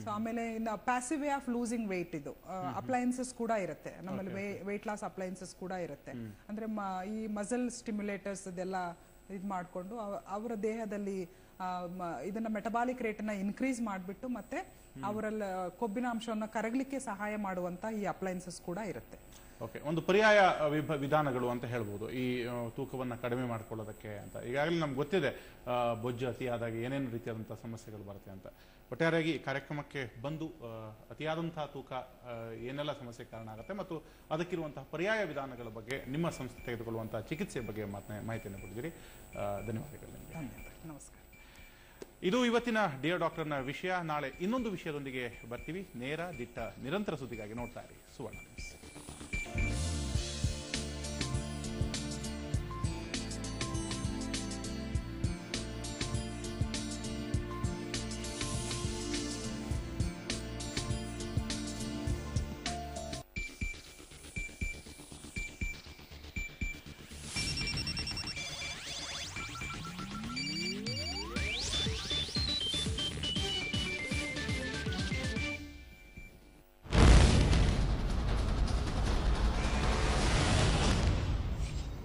ಸೊ ಆಮೇಲೆ ಇನ್ನು passive way of losing weight, ಇದು ಅಪ್ಲಯನ್ಸಸ್ ಕೂಡ ಇರುತ್ತೆ ನಮ್ಮಲ್ಲಿ, ವೆಯ್ಟ್ ಲಾಸ್ ಅಪ್ಲಯನ್ಸಸ್ ಕೂಡ ಇರುತ್ತೆ. ಅಂದ್ರೆ ಈ ಮಸಲ್ ಸ್ಟಿಮ್ಯುಲೇಟರ್ಸ್ ಇದೆಲ್ಲ ಇದು ಮಾಡಿಕೊಂಡು ಅವರ ದೇಹದಲ್ಲಿ ಇದನ್ನ ಮೆಟಬಾಲಿಕ್ ರೇಟನ್ನ ಇನ್ಕ್ರೀಸ್ ಮಾಡಿಬಿಟ್ಟು ಮತ್ತೆ ಅವರಲ್ಲಿ ಕೊಬ್ಬಿನ ಅಂಶವನ್ನು ಕರಗಲಿಕ್ಕೆ ಸಹಾಯ ಮಾಡುವಂತ ಈ ಅಪ್ಲಯನ್ಸಸ್ ಕೂಡ ಇರುತ್ತೆ. ಓಕೆ, ಒಂದು ಪರ್ಯಾಯ ವಿಧಾನಗಳು ಅಂತ ಹೇಳ್ಬೋದು ಈ ತೂಕವನ್ನು ಕಡಿಮೆ ಮಾಡ್ಕೊಳ್ಳೋದಕ್ಕೆ ಅಂತ. ಈಗಾಗಲೇ ನಮ್ಗೆ ಗೊತ್ತಿದೆ ಬೊಜ್ಜು ಅತಿಯಾದಾಗ ಏನೇನು ರೀತಿಯಾದಂತಹ ಸಮಸ್ಯೆಗಳು ಬರುತ್ತೆ ಅಂತ. ಒಟ್ಟಾರೆಯಾಗಿ ಕಾರ್ಯಕ್ರಮಕ್ಕೆ ಬಂದು ಅತಿಯಾದಂತಹ ತೂಕ ಏನೆಲ್ಲ ಸಮಸ್ಯೆ ಕಾರಣ ಆಗುತ್ತೆ ಮತ್ತು ಅದಕ್ಕಿರುವಂತಹ ಪರ್ಯಾಯ ವಿಧಾನಗಳ ಬಗ್ಗೆ, ನಿಮ್ಮ ಸಂಸ್ಥೆ ತೆಗೆದುಕೊಳ್ಳುವಂತಹ ಚಿಕಿತ್ಸೆ ಬಗ್ಗೆ ಮಾಹಿತಿಯನ್ನು ಕೊಟ್ಟಿದ್ದೀರಿ. ಧನ್ಯವಾದಗಳು ನಿಮಗೆ. ನಮಸ್ಕಾರ. ಇದು ಇವತ್ತಿನ ಡಿಯರ್ ಡಾಕ್ಟರ್ನ ವಿಷಯ. ನಾಳೆ ಇನ್ನೊಂದು ವಿಷಯದೊಂದಿಗೆ ಬರ್ತೀವಿ. ನೇರ, ದಿಟ್ಟ, ನಿರಂತರ ಸುದ್ದಿಗಾಗಿ ನೋಡ್ತಾ ಇರಿ ಸುವರ್ಣ ನ್ಯೂಸ್.